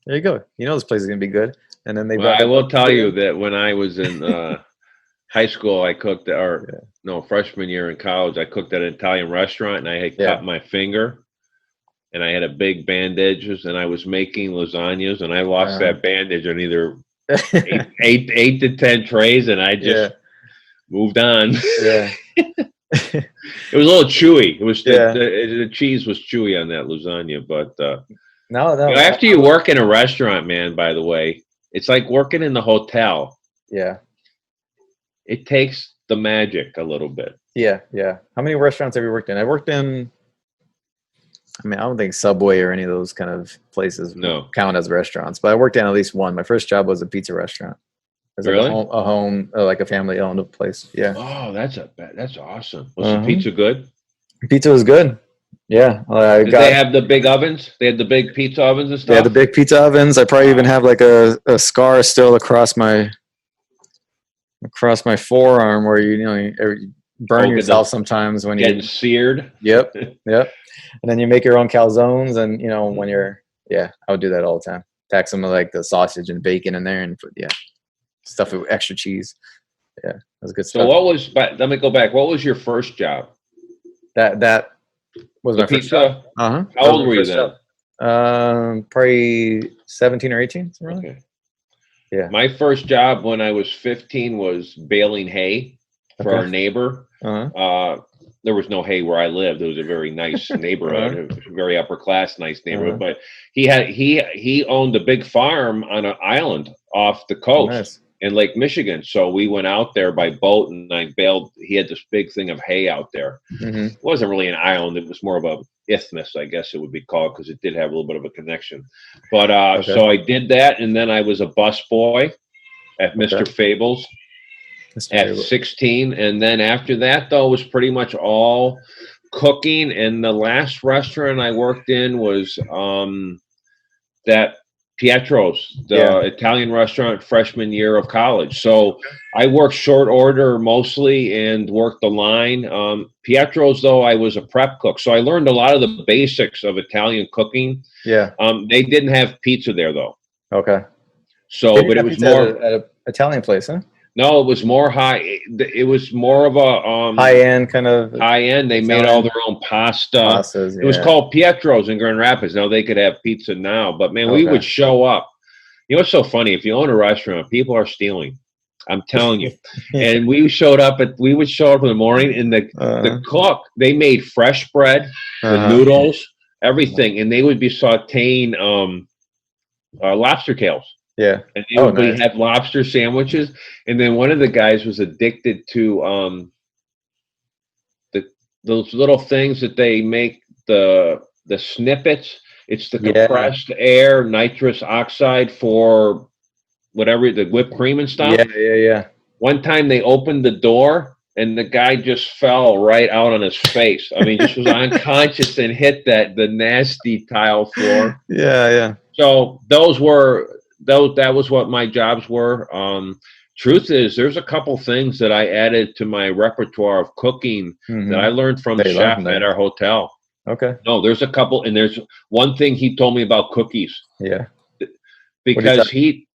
there you go. You know this place is gonna be good. And then I will tell you that when I was in high school, I cooked, freshman year in college, I cooked at an Italian restaurant, and I had cut my finger, and I had a big bandage, and I was making lasagnas, and I lost that bandage on either 8 to 10 trays, and I just moved on. Yeah. It was a little chewy. It was the cheese was chewy on that lasagna, but no. After you work in a restaurant, man, by the way, it's like working in the hotel. Yeah. It takes the magic a little bit. Yeah. How many restaurants have you worked in? I worked in, I don't think Subway or any of those kind of places count as restaurants, but I worked in at least one. My first job was a pizza restaurant. It was really? Like a home, like a family-owned place. Yeah. Oh, that's awesome. Was the pizza good? Pizza was good. Yeah. Did they have the big ovens? They had the big pizza ovens and stuff? They had the big pizza ovens. I probably even have like a scar still across my forearm where you burn yourself sometimes when you're getting seared. Yep. And then you make your own calzones, and when you're I would do that all the time. Tack some of like the sausage and bacon in there and put stuff with extra cheese. Yeah, that was good stuff. So let me go back. What was your first job? That was my first job. How old were you then? Probably 17 or 18. Okay. Yeah. My first job when I was 15 was baling hay for our neighbor. There was no hay where I lived. It was a very nice neighborhood, a very upper class, nice neighborhood. But he owned a big farm on an island off the coast in Lake Michigan. So we went out there by boat, and I baled. He had this big thing of hay out there. It wasn't really an island. It was more of a isthmus, I guess it would be called, because it did have a little bit of a connection. But so I did that, and then I was a bus boy at Mr. Fable's at 16. And then after that, though, was pretty much all cooking. And the last restaurant I worked in was that Pietro's, the Italian restaurant, freshman year of college. So I worked short order mostly and worked the line. Pietro's, though, I was a prep cook. So I learned a lot of the basics of Italian cooking. Yeah. They didn't have pizza there, though. Okay. So, but it was more at an Italian place, huh? No, it was more high. It was more of a high-end kind of. High-end. They made all their own pasta. Pastas, It was called Pietro's in Grand Rapids. Now they could have pizza now, but man, we would show up. You know what's so funny? If you own a restaurant, people are stealing. I'm telling you. And we would show up in the morning, and the cook, they made fresh bread, the noodles, everything, and they would be sauteing lobster tails. Yeah. And we had lobster sandwiches. And then one of the guys was addicted to those little things that they make, the snippets. It's the compressed air, nitrous oxide for whatever, the whipped cream and stuff. Yeah. One time they opened the door, and the guy just fell right out on his face. I mean, just was unconscious and hit the nasty tile floor. Yeah. So that was what my jobs were. truth is, there's a couple things that I added to my repertoire of cooking that I learned from the chef at our hotel. Okay. No, there's a couple, and there's one thing he told me about cookies. Yeah. Because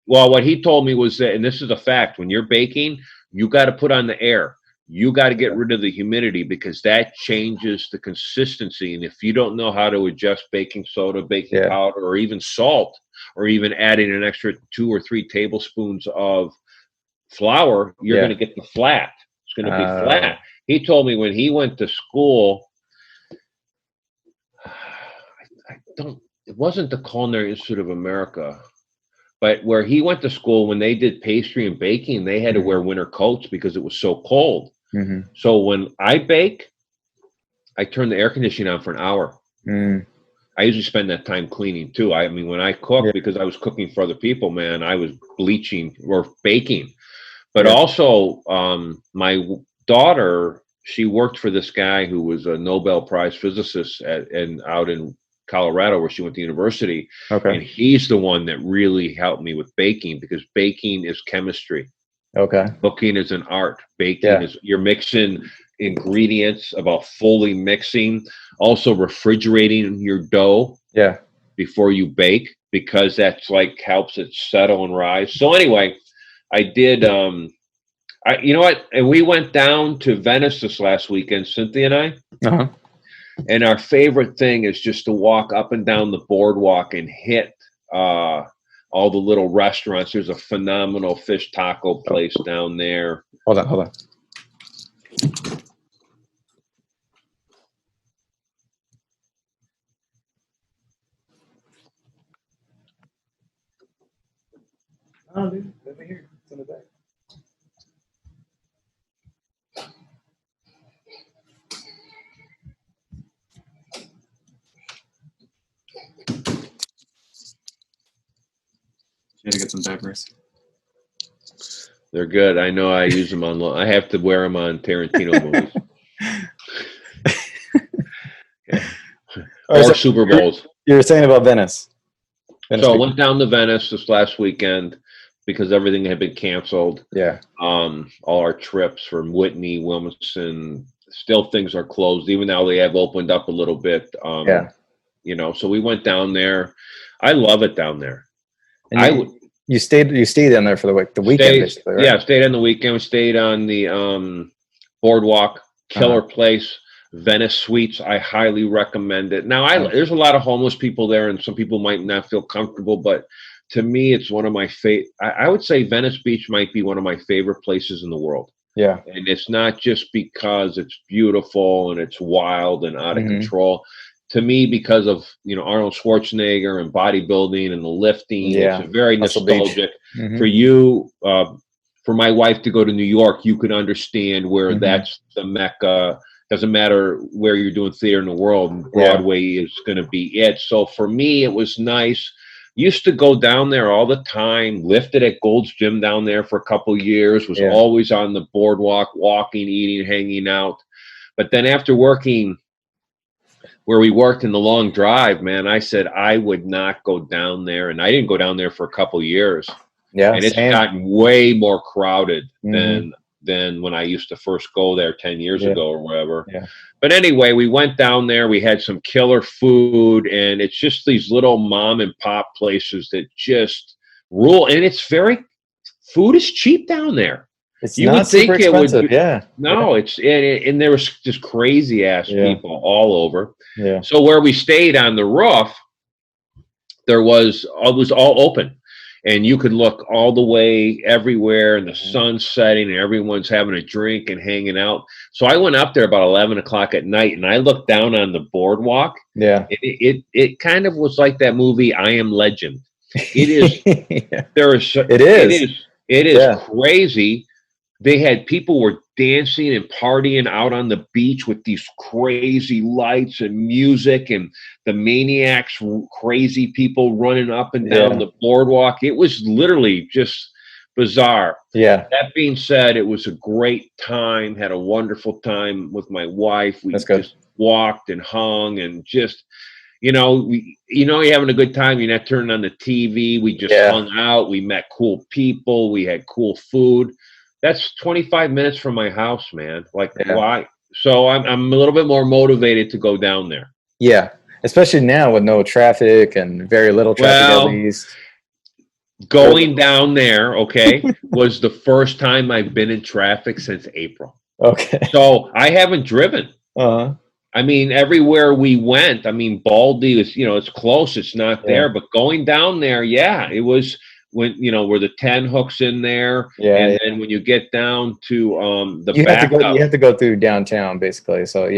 what he told me was that, and this is a fact, when you're baking, you got to put on the air. You got to get rid of the humidity because that changes the consistency. And if you don't know how to adjust baking soda, baking powder, or even salt, or even adding an extra 2 or 3 tablespoons of flour, you're going to get the flat. It's going to be flat. He told me when he went to school, it wasn't the Culinary Institute of America, but where he went to school, when they did pastry and baking, they had to wear winter coats because it was so cold. So when I bake, I turn the air conditioning on for an hour. I usually spend that time cleaning too. I mean, when I cook, because I was cooking for other people, man, I was bleaching or baking. But also, my daughter, she worked for this guy who was a Nobel Prize physicist out in Colorado, where she went to university. And he's the one that really helped me with baking, because baking is chemistry. Cooking is an art. Baking is, you're mixing ingredients, about fully mixing, also refrigerating your dough before you bake, because that's like helps it settle and rise. So anyway, I did you know what, and we went down to Venice this last weekend, Cynthia and I. And our favorite thing is just to walk up and down the boardwalk and hit all the little restaurants. There's a phenomenal fish taco place down there. Hold on. Oh, dude, over here. It's in the back. You had to get some diapers. They're good. I know. I use them on. I have to wear them on Tarantino movies. Or Super Bowls. You were saying about Venice. So I went down to Venice this last weekend because everything had been canceled. All our trips from Whitney, Wilmington, still things are closed, even though they have opened up a little bit. You know, so we went down there. I love it down there. You stayed down there for the weekend, basically, right? Yeah, stayed on the weekend. We stayed on the boardwalk. Killer place. Venice Suites. I highly recommend it. Now, there's a lot of homeless people there, and some people might not feel comfortable, but to me, it's one of my favorite. I would say Venice Beach might be one of my favorite places in the world. And it's not just because it's beautiful and it's wild and out of control. To me, because of, you know, Arnold Schwarzenegger and bodybuilding and the lifting, it's very nostalgic. For you, for my wife to go to New York, you could understand where that's the Mecca. Doesn't matter where you're doing theater in the world, Broadway is going to be it. So for me, it was nice. Used to go down there all the time, lifted at Gold's Gym down there for a couple of years, was always on the boardwalk, walking, eating, hanging out. But then after working where we worked in the Long Drive, man, I said I would not go down there. And I didn't go down there for a couple of years. And it's gotten way more crowded than when I used to first go there 10 years ago or whatever. But anyway, we went down there. We had some killer food, and it's just these little mom and pop places that just rule. And it's food is cheap down there. You would think it would be, no, it's and there was just crazy ass people all over. So where we stayed on the roof, it was all open, and you could look all the way everywhere, and the sun's setting, and everyone's having a drink and hanging out. So I went up there about 11 o'clock at night, and I looked down on the boardwalk. It kind of was like that movie I Am Legend. It is. It is crazy. They had people were dancing and partying out on the beach with these crazy lights and music, and the maniacs, crazy people running up and down the boardwalk. It was literally just bizarre. That being said, it was a great time. Had a wonderful time with my wife. We just walked and hung and just you're having a good time. You're not turning on the TV. We just hung out. We met cool people. We had cool food. That's 25 minutes from my house, man. Like, why? So I'm a little bit more motivated to go down there. Yeah, especially now with no traffic and very little traffic at least. Going down there, was the first time I've been in traffic since April. Okay. So I haven't driven. I mean, everywhere we went, I mean, Baldy is, it's close. It's not there. But going down there, it was when, where the 10 hooks in there. And then when you get down to the backup. You have to go through downtown, basically. So,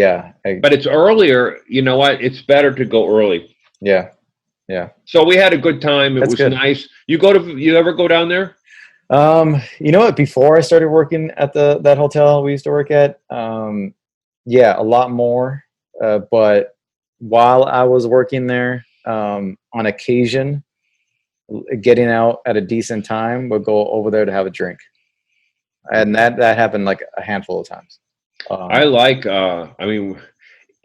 but it's earlier. You know what? It's better to go early. Yeah. Yeah. So we had a good time. It was nice. You ever go down there? You know what? Before I started working at that hotel we used to work at, a lot more. But while I was working there, on occasion, getting out at a decent time, would go over there to have a drink, and that happened like a handful of times.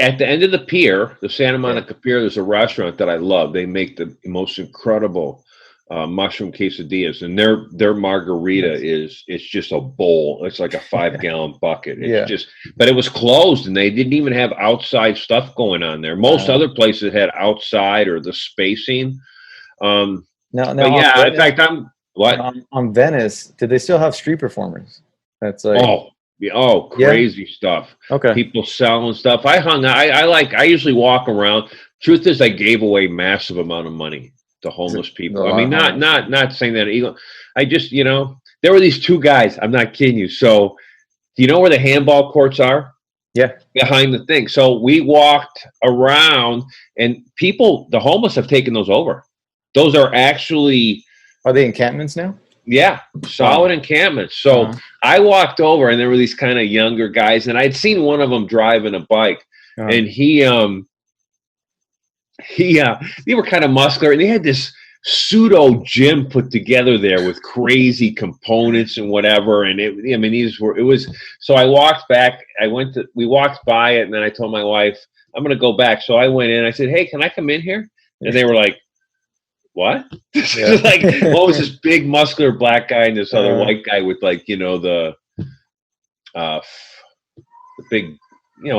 At the end of the pier, the Santa Monica Pier, there's a restaurant that I love. They make the most incredible mushroom quesadillas, and their margarita it's just a bowl. It's like a 5-gallon bucket. It's but it was closed, and they didn't even have outside stuff going on there. Most other places had outside or the spacing. In fact, on Venice, do they still have street performers? That's like crazy stuff. Okay. People selling stuff. I usually walk around. Truth is, I gave away massive amount of money to homeless people. I mean, not saying that. I just, there were these two guys. I'm not kidding you. So, do you know where the handball courts are? Yeah. Behind the thing. So we walked around, and the homeless have taken those over. Those are actually. Are they encampments now? Yeah, solid encampments. So I walked over, and there were these kind of younger guys, and I'd seen one of them driving a bike, and he were kind of muscular, and they had this pseudo gym put together there with crazy components and whatever. And so I walked back. We walked by it, and then I told my wife, I'm going to go back. So I went in. I said, hey, can I come in here? And they were like, what? Like, what was this big muscular black guy and this other white guy with the big,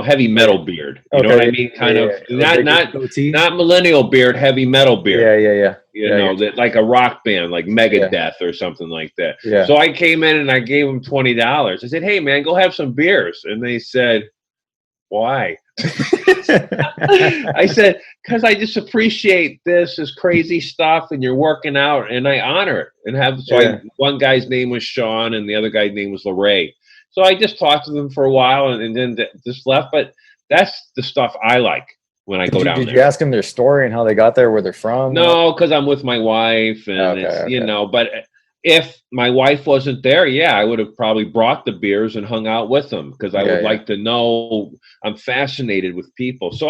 heavy metal beard. You know what I mean? Kind of not millennial beard, heavy metal beard. Yeah. That like a rock band, like Megadeth or something like that. Yeah. So I came in and I gave them $20. I said, hey man, go have some beers. And they said, why? I said, because I just appreciate this crazy stuff, and you're working out, and I honor it. One guy's name was Sean, and the other guy's name was Larray. So I just talked to them for a while, and then just left. But that's the stuff I like when I go down there. Did you ask them their story and how they got there, where they're from? No, because I'm with my wife, and But if my wife wasn't there, I would have probably brought the beers and hung out with them, because I would like to know. I'm fascinated with people. So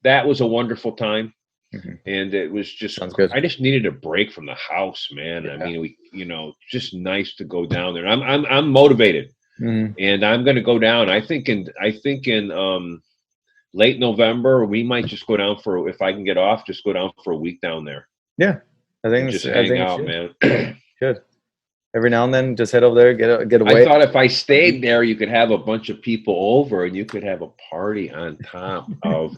that was a wonderful time. Mm-hmm. And it was just, I just needed a break from the house, man. Yeah. I mean, just nice to go down there. I'm motivated, and I'm going to go down. I think in late November, we might just go down if I can get off, just go down for a week down there. Yeah. I think just hang out, man. Good. Every now and then, just head over there, get away. I thought if I stayed there, you could have a bunch of people over, and you could have a party on top of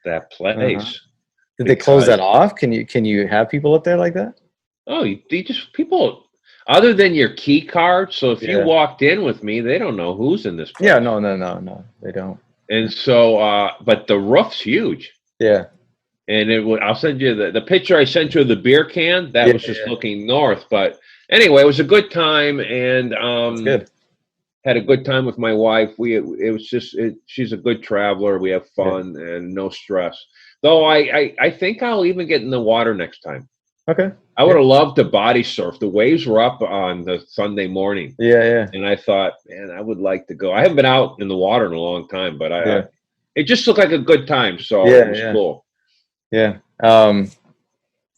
that place. Did they close that off? Can you have people up there like that? Oh, people other than your key card. So if you walked in with me, they don't know who's in this place. Yeah, no, they don't. And so, but the roof's huge. Yeah. And I'll send you the picture I sent you of the beer can. That was just looking north. But anyway, it was a good time, and good. Had a good time with my wife. She's a good traveler. We have fun and no stress. Though I think I'll even get in the water next time. Okay. I would have loved to body surf. The waves were up on the Sunday morning. Yeah. And I thought, man, I would like to go. I haven't been out in the water in a long time, but it just looked like a good time. So it was cool. Yeah.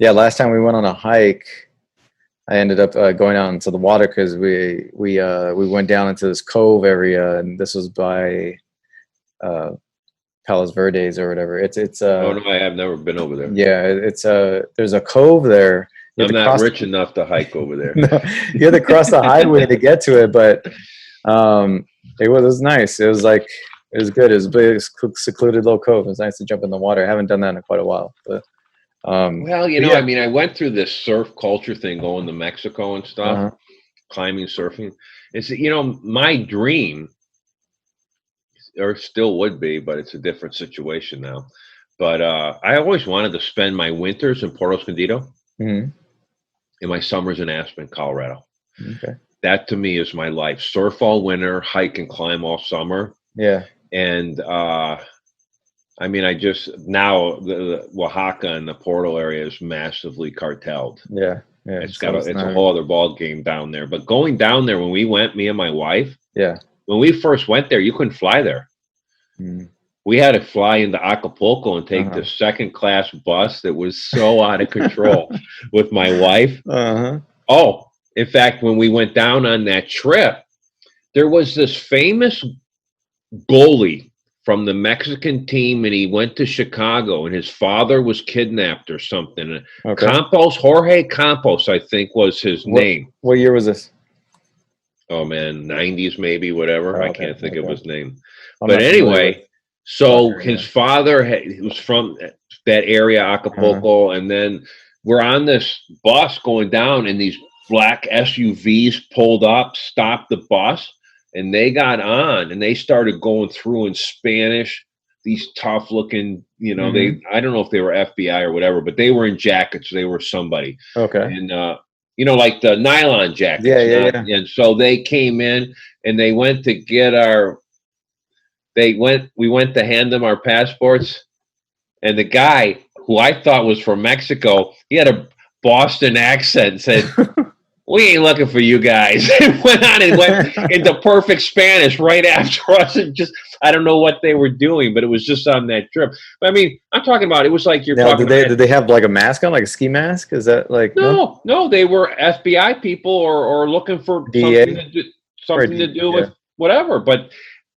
Last time we went on a hike, I ended up going out into the water because we went down into this cove area, and this was by Palos Verdes or whatever. It's Oh no, I have never been over there. yeah, it's there's a cove there. I'm not rich enough to hike over there. No, you had to cross the highway to get to it, but it was nice. It was like it was good. It was a big secluded little cove. It was nice to jump in the water. I haven't done that in quite a while, but well, you know, yeah. I mean, I went through this surf culture thing going to Mexico and stuff, climbing, surfing. It's, you know, my dream, or still would be, but it's a different situation now. But I always wanted to spend my winters in Puerto Escondido and my summers in Aspen, Colorado. Okay. That to me is my life. Surf all winter, hike and climb all summer. Yeah. And I mean, I just now the Oaxaca and the Portal area is massively cartelled. Yeah, yeah. It's a whole other ball game down there. But going down there when we went, me and my wife. Yeah. When we first went there, you couldn't fly there. We had to fly into Acapulco and take the second class bus that was so out of control with my wife. Oh, in fact, when we went down on that trip, there was this famous goalie from the Mexican team, and he went to Chicago, and his father was kidnapped or something. Okay. Jorge Campos, I think was his name. What year was this? Oh man, 90s maybe, whatever. I can't think of his name. I'm but anyway, so his father he was from that area, Acapulco, and then we're on this bus going down, and these black SUVs pulled up, stopped the bus, and they got on, and they started going through in Spanish. These tough looking, you know, I don't know if they were FBI or whatever, but they were in jackets. They were somebody. Okay. And, you know, like the nylon jackets. Yeah. And so they came in, and they went to get we went to hand them our passports. And the guy, who I thought was from Mexico, he had a Boston accent and said, "We ain't looking for you guys." And went on and went into perfect Spanish right after us. And just, I don't know what they were doing, but it was just on that trip. But I mean, I'm talking about, it was like you're talking about. Did they have like a mask on, like a ski mask? Is that like. No, they were FBI people or looking for something to do with whatever. But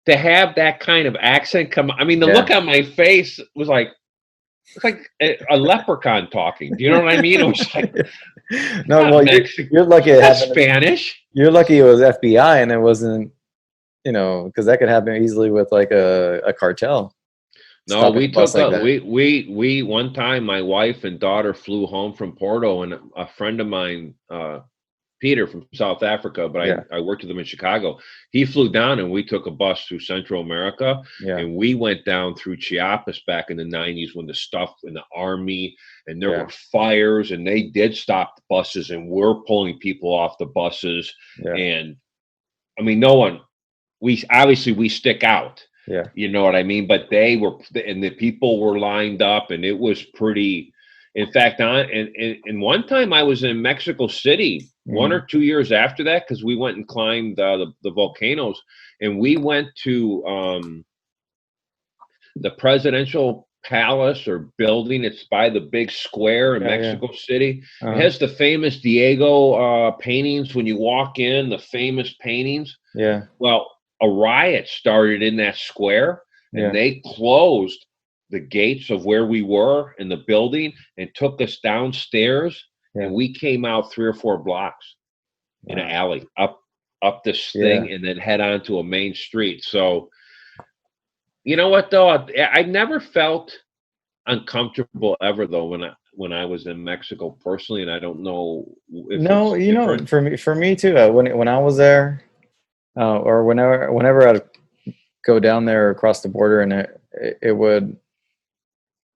to have that kind of accent come, I mean, the look on my face was like, it's like a leprechaun talking. Do you know what I mean? It was like, no, well, you're lucky. That's Spanish. You're lucky it was FBI and it wasn't, you know, because that could happen easily with like a cartel. No, we took we one time, my wife and daughter flew home from Porto, and a friend of mine, Peter from South Africa, but I worked with him in Chicago. He flew down, and we took a bus through Central America, and we went down through Chiapas back in the 90s when the stuff in the army, and there were fires, and they did stop the buses, and we're pulling people off the buses. And I mean, we stick out. Yeah. You know what I mean? But they were, and the people were lined up, and it was pretty. In fact, and one time I was in Mexico City 1 or 2 years after that, because we went and climbed the volcanoes, and we went to the presidential palace or building. It's by the big square in Mexico City. It has the famous Diego paintings when you walk in, the famous paintings. Yeah. Well, a riot started in that square, and they closed the gates of where we were in the building and took us downstairs, and we came out 3 or 4 blocks in an alley up this thing, and then head on to a main street. So, you know what though? I never felt uncomfortable ever though when I was in Mexico personally, and I don't know if no, you different. Know, for me too. When I was there, or whenever I'd go down there across the border, and it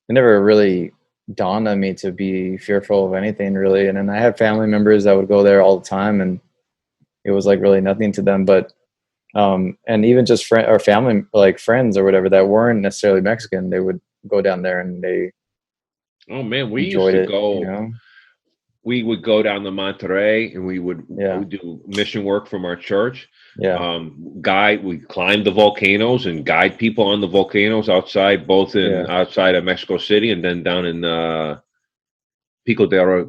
never really dawned on me to be fearful of anything really. And then I have family members that would go there all the time, and it was like really nothing to them. But and even just or family, like friends or whatever that weren't necessarily Mexican, they would go down there and they. Oh man, we used to go. You know? We would go down to Monterrey, and we would do mission work from our church. Yeah. We climbed the volcanoes and guide people on the volcanoes outside, both outside of Mexico City, and then down in Pico de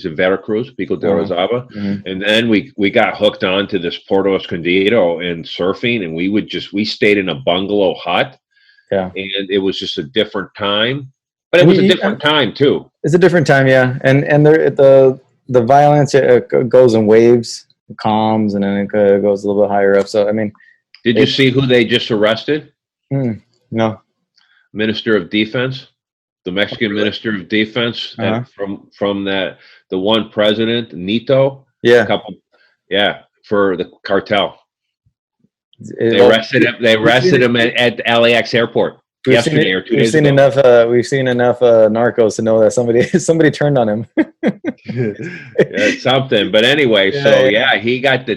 Veracruz, Pico de Orizaba. And then we got hooked on to this Puerto Escondido and surfing, and we stayed in a bungalow hut. Yeah. And it was just a different time. But it was a different time too. It's a different time, yeah. And the violence goes in waves, it calms, and then it goes a little bit higher up. So I mean, did you see who they just arrested? No. Minister of Defense, the Mexican Minister of Defense, from the one president, Nito. Yeah. For the cartel. They arrested him. They arrested him at LAX airport yesterday or 2 days ago. We've seen enough narcos to know that somebody turned on him. Something. But anyway, he got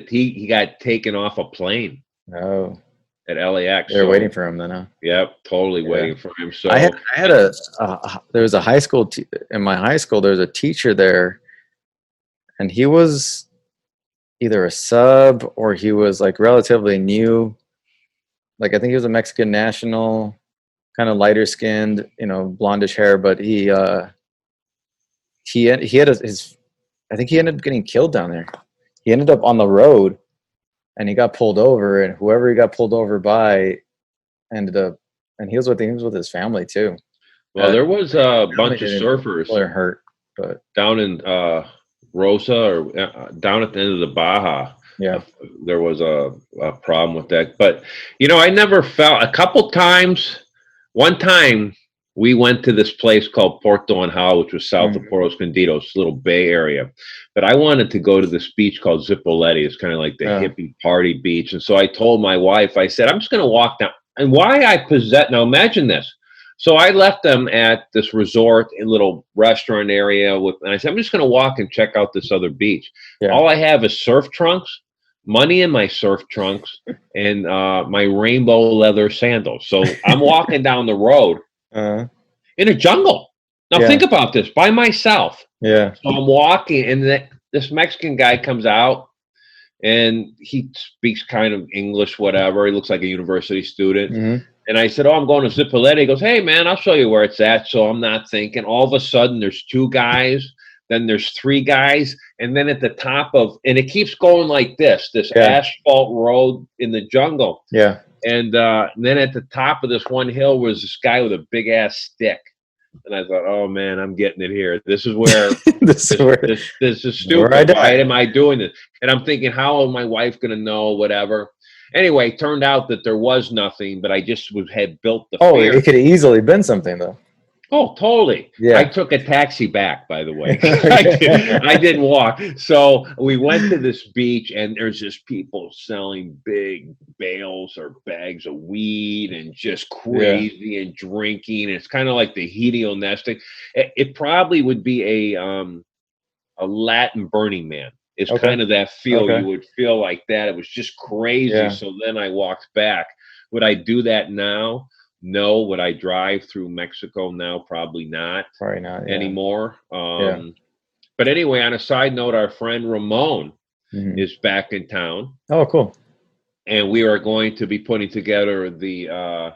taken off a plane. Oh. At LAX. They're waiting for him then, huh? Yep, totally waiting for him. So I had there was a high school in my high school. There was a teacher there, and he was either a sub or he was like relatively new. Like I think he was a Mexican national, kind of lighter skinned, blondish hair. But he had his. I think he ended up getting killed down there. He ended up on the road. And he got pulled over, and whoever he got pulled over by ended up, and he was with his family too. Well, there was a bunch of surfers hurt, but down in Rosa or down at the end of the Baja. Yeah, there was a problem with that. But I never felt a couple times. One time we went to this place called Porto Anhao, which was south of Puerto Escondido, little bay area. But I wanted to go to this beach called Zipolletti. It's kind of like the hippie party beach. And so I told my wife, I said, I'm just going to walk down. And why I possess, now imagine this. So I left them at this resort, a little restaurant area. And I said, I'm just going to walk and check out this other beach. Yeah. All I have is surf trunks, money in my surf trunks, and my rainbow leather sandals. So I'm walking down the road. In a jungle. Now think about this, by myself. Yeah. So I'm walking, and this Mexican guy comes out, and he speaks kind of English, whatever. He looks like a university student. Mm-hmm. And I said, I'm going to Zipolletti. He goes, hey, man, I'll show you where it's at. So I'm not thinking. All of a sudden, there's 2 guys. Then there's 3 guys. And then at the top of, and it keeps going like this asphalt road in the jungle. Yeah. And then at the top of this one hill was this guy with a big ass stick, and I thought, "Oh man, I'm getting it here. This is where this is stupid. Why am I doing this?" And I'm thinking, "How is my wife going to know?" Whatever. Anyway, it turned out that there was nothing, but I just had built the fear. It could have easily been something though. Oh, totally. Yeah. I took a taxi back, by the way. I didn't walk. So we went to this beach, and there's just people selling big bales or bags of weed and just crazy and drinking. It's kind of like the hedionistic. It probably would be a Latin Burning Man. It's kind of that feel. You would feel like that. It was just crazy. Yeah. So then I walked back. Would I do that now? No. Would I drive through Mexico now? Probably not. Probably not anymore. But anyway, on a side note, our friend Ramon is back in town. Oh, cool. And we are going to be putting together the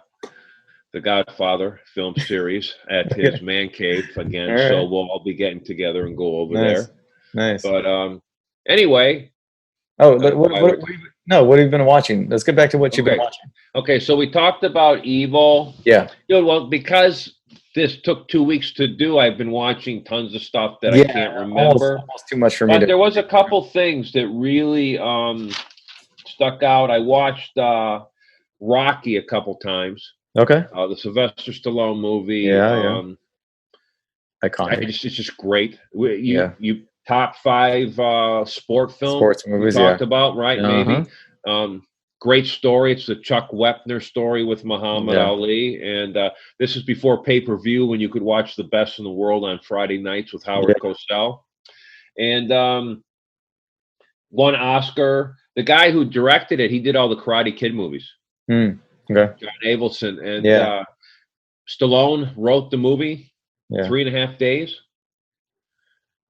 Godfather film series at his man cave again. Right. So we'll all be getting together and go over there. Nice. But anyway. Oh, but what have you been watching? Let's get back to what you've been watching. Okay, so we talked about Evil. Yeah. Well, because this took 2 weeks to do, I've been watching tons of stuff that I can't remember. Almost too much for me. But there was a couple things that really stuck out. I watched Rocky a couple times. Okay. The Sylvester Stallone movie. Yeah. Iconic. It's just great. You top 5 sports movies we talked about, right? Maybe. Great story. It's the Chuck Wepner story with Muhammad Ali. And this is before pay-per-view, when you could watch the best in the world on Friday nights with Howard Cosell. And won Oscar. The guy who directed it, he did all the Karate Kid movies. Okay. John Avildsen. And Stallone wrote the movie 3.5 days.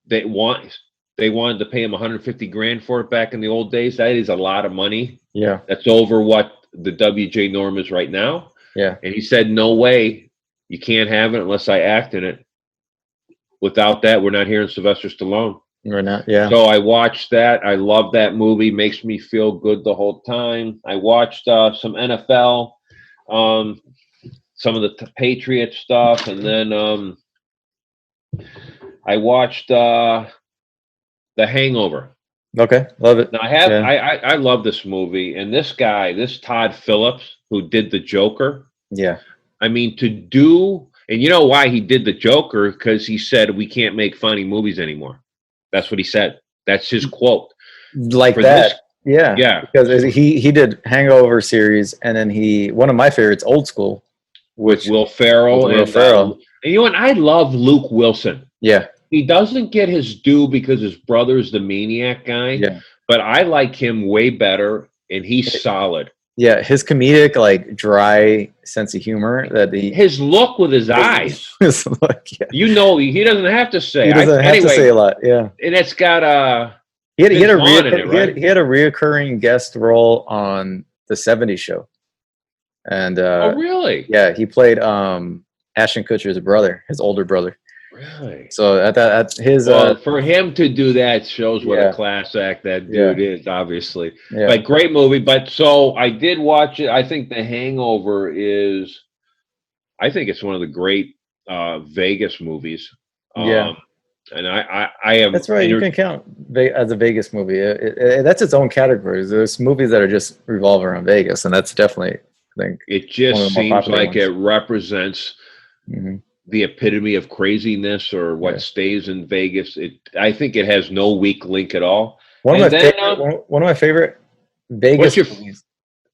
They wanted to pay him $150,000 for it back in the old days. That is a lot of money. Yeah. That's over what the WJ norm is right now. Yeah. And he said, no way, you can't have it unless I act in it. Without that, we're not hearing Sylvester Stallone. We're not, yeah. So I watched that. I love that movie. Makes me feel good the whole time. I watched some NFL. some of the Patriot stuff, and then I watched The Hangover. Okay, love it. Now I love this movie, and this guy, this Todd Phillips, who did the Joker. Yeah. I mean, and you know why he did the Joker? Because he said we can't make funny movies anymore. That's what he said. That's his quote. Like for that. Yeah. Because he did Hangover series, and then one of my favorites, Old School, with Will Ferrell. And you know what? I love Luke Wilson. Yeah. He doesn't get his due because his brother's the maniac guy. Yeah. But I like him way better, and he's solid. Yeah, his comedic, like, dry sense of humor his look with his eyes. His look, yeah. You know, he doesn't have to say. He doesn't have to say a lot. Yeah, and it's got he had a reoccurring guest role on the '70s show, and oh really? Yeah, he played Ashton Kutcher's brother, his older brother. Really? So at his for him to do that shows what a class act that dude is, obviously. Yeah. But great movie. But so I did watch it. I think The Hangover I think it's one of the great Vegas movies. And I am. That's right. You can count as a Vegas movie. That's its own category. There's movies that are just revolve around Vegas, and that's definitely, I think, it just seems like it represents. Mm-hmm. The epitome of craziness, or what stays in Vegas. I think it has no weak link at all. One of my favorite Vegas movies,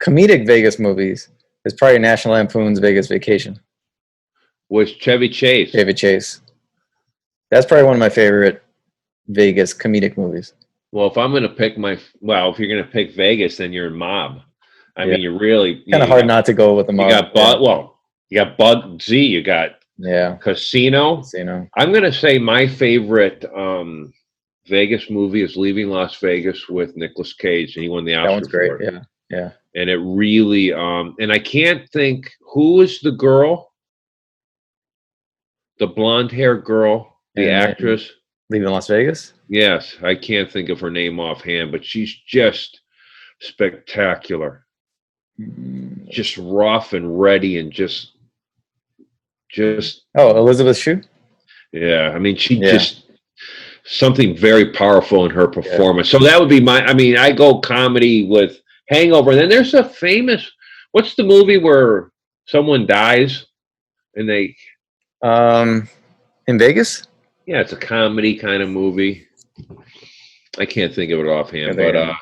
comedic Vegas movies, is probably National Lampoon's Vegas Vacation. Was Chevy Chase. Chevy Chase. That's probably one of my favorite Vegas comedic movies. Well, if I'm going to pick if you're going to pick Vegas, then you're a mob. I mean, you're really kind of hard not to go with the mob. You got Bugsy, you got Casino. I'm going to say my favorite Vegas movie is Leaving Las Vegas with Nicolas Cage, and he won the Oscar. That one's great. For it. Yeah. And it really, and I can't think, who is the girl? The blonde-haired girl, the actress. Leaving Las Vegas? Yes, I can't think of her name offhand, but she's just spectacular. Just rough and ready, and just Elizabeth Shue. Yeah, I mean, she just something very powerful in her performance. So that would be I go comedy with Hangover, and then there's a famous. What's the movie where someone dies and they in Vegas? Yeah, it's a comedy kind of movie. I can't think of it offhand, but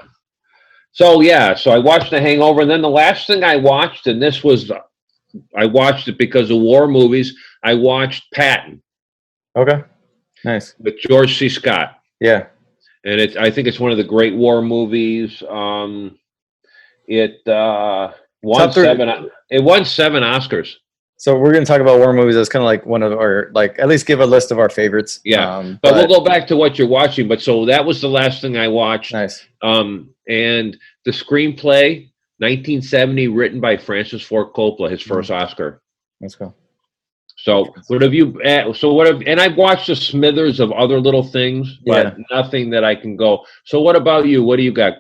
so I watched The Hangover, and then the last thing I watched, and this was. I watched it because of war movies. I watched Patton. Okay, nice. With George C. Scott. Yeah, and I think it's one of the great war movies. It won 7. It won 7 Oscars. So we're going to talk about war movies. That's kind of like one of our, at least give a list of our favorites. Yeah, but we'll go back to what you're watching. But so that was the last thing I watched. Nice. And the screenplay. 1970, written by Francis Ford Coppola, his first Oscar. Let's go. So what have you? And I've watched a smithers of other little things, but nothing that I can go. So what about you? What do you got?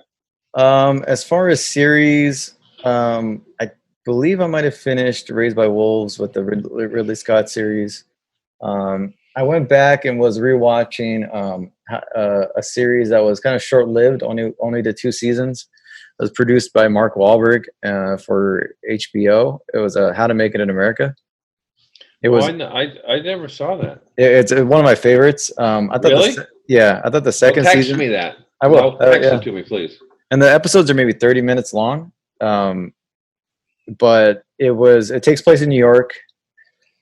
As far as series, I believe I might have finished Raised by Wolves with the Ridley Scott series. I went back and was rewatching a series that was kind of short-lived, only did 2 seasons. It was produced by Mark Wahlberg for HBO. It was How to Make It in America. It was. I never saw that. It's one of my favorites. I thought really? I thought the second text season. Me that. I will. Text it to me, please. And the episodes are maybe 30 minutes long. But it takes place in New York.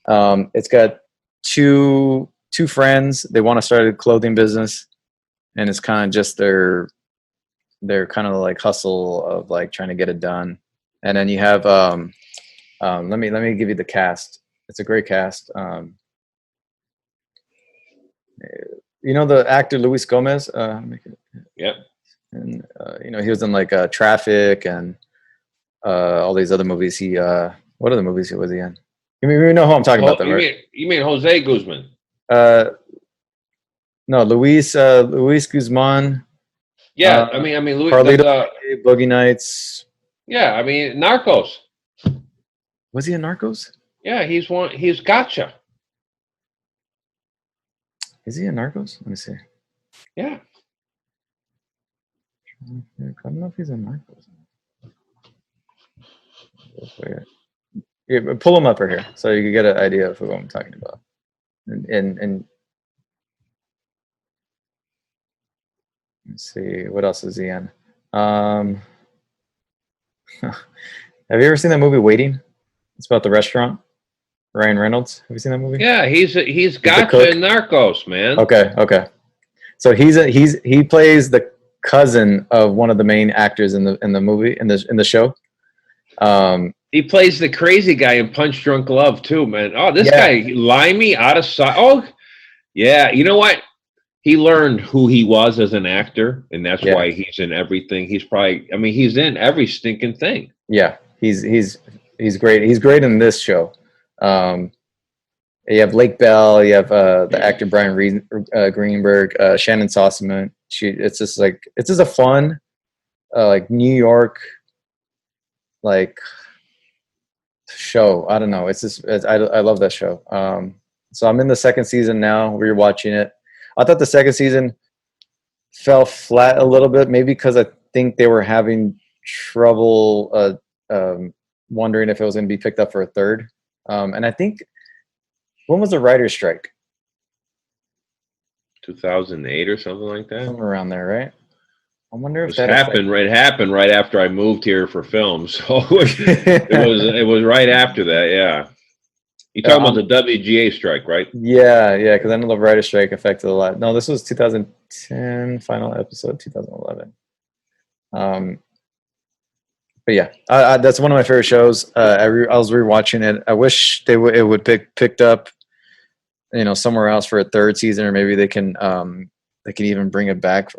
It's got two friends. They want to start a clothing business, and it's kind of just their kind of like hustle of like trying to get it done. And then you have let me give you the cast. It's a great cast. You know the actor Luis Gomez? Yep. And he was in like Traffic and all these other movies. What other movies was he in? You know who I'm talking about, right? You mean Jose Guzman? No, Luis Guzman. Yeah, I mean, Luis. Boogie Nights. Yeah, I mean, Narcos. Was he in Narcos? Yeah, he's Gotcha. Is he in Narcos? Let me see. Yeah. I don't know if he's in Narcos. Yeah, pull him up right here so you can get an idea of who I'm talking about. And let's see, what else is he in? Have you ever seen that movie Waiting? It's about the restaurant. Ryan Reynolds. Have you seen that movie? Yeah, he's Gotcha in Narcos, man. Okay. So he plays the cousin of one of the main actors in the movie in the show. He plays the crazy guy in Punch Drunk Love too, man. Oh, this guy limey out of sight. Oh, yeah. You know what? He learned who he was as an actor, and that's why he's in everything. He's in every stinking thing. Yeah, he's great. He's great in this show. You have Lake Bell. You have the actor Brian Greenberg, Shannon Sossamon. It's just a fun, like New York, like show. I don't know. I love that show. So I'm in the second season now. We're watching it. I thought the second season fell flat a little bit, maybe because I think they were having trouble wondering if it was going to be picked up for a third. And I think, when was the writer's strike? 2008 or something like that. Somewhere around there, right? I wonder if that happened. It happened right after I moved here for film, so it was right after that. Yeah. You're talking about the WGA strike, right? Yeah, because I know the writer's strike affected a lot. No, this was 2010, final episode, 2011. But yeah, that's one of my favorite shows. I was rewatching it. I wish it would picked up, somewhere else for a third season, or maybe they can even bring it back,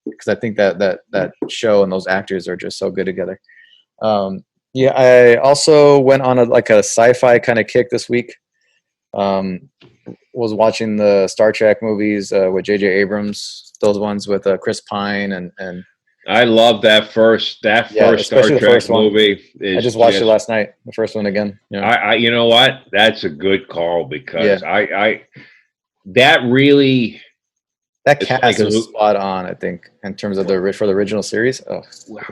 because I think that show and those actors are just so good together. Yeah, I also went on a sci-fi kind of kick this week. Was watching the Star Trek movies with J.J. Abrams, those ones with Chris Pine and. I love that first Star Trek movie. I just watched it last night. The first one again. Yeah. You know what? That's a good call, because that really. That cast was spot on, I think, in terms of for the original series. Oh,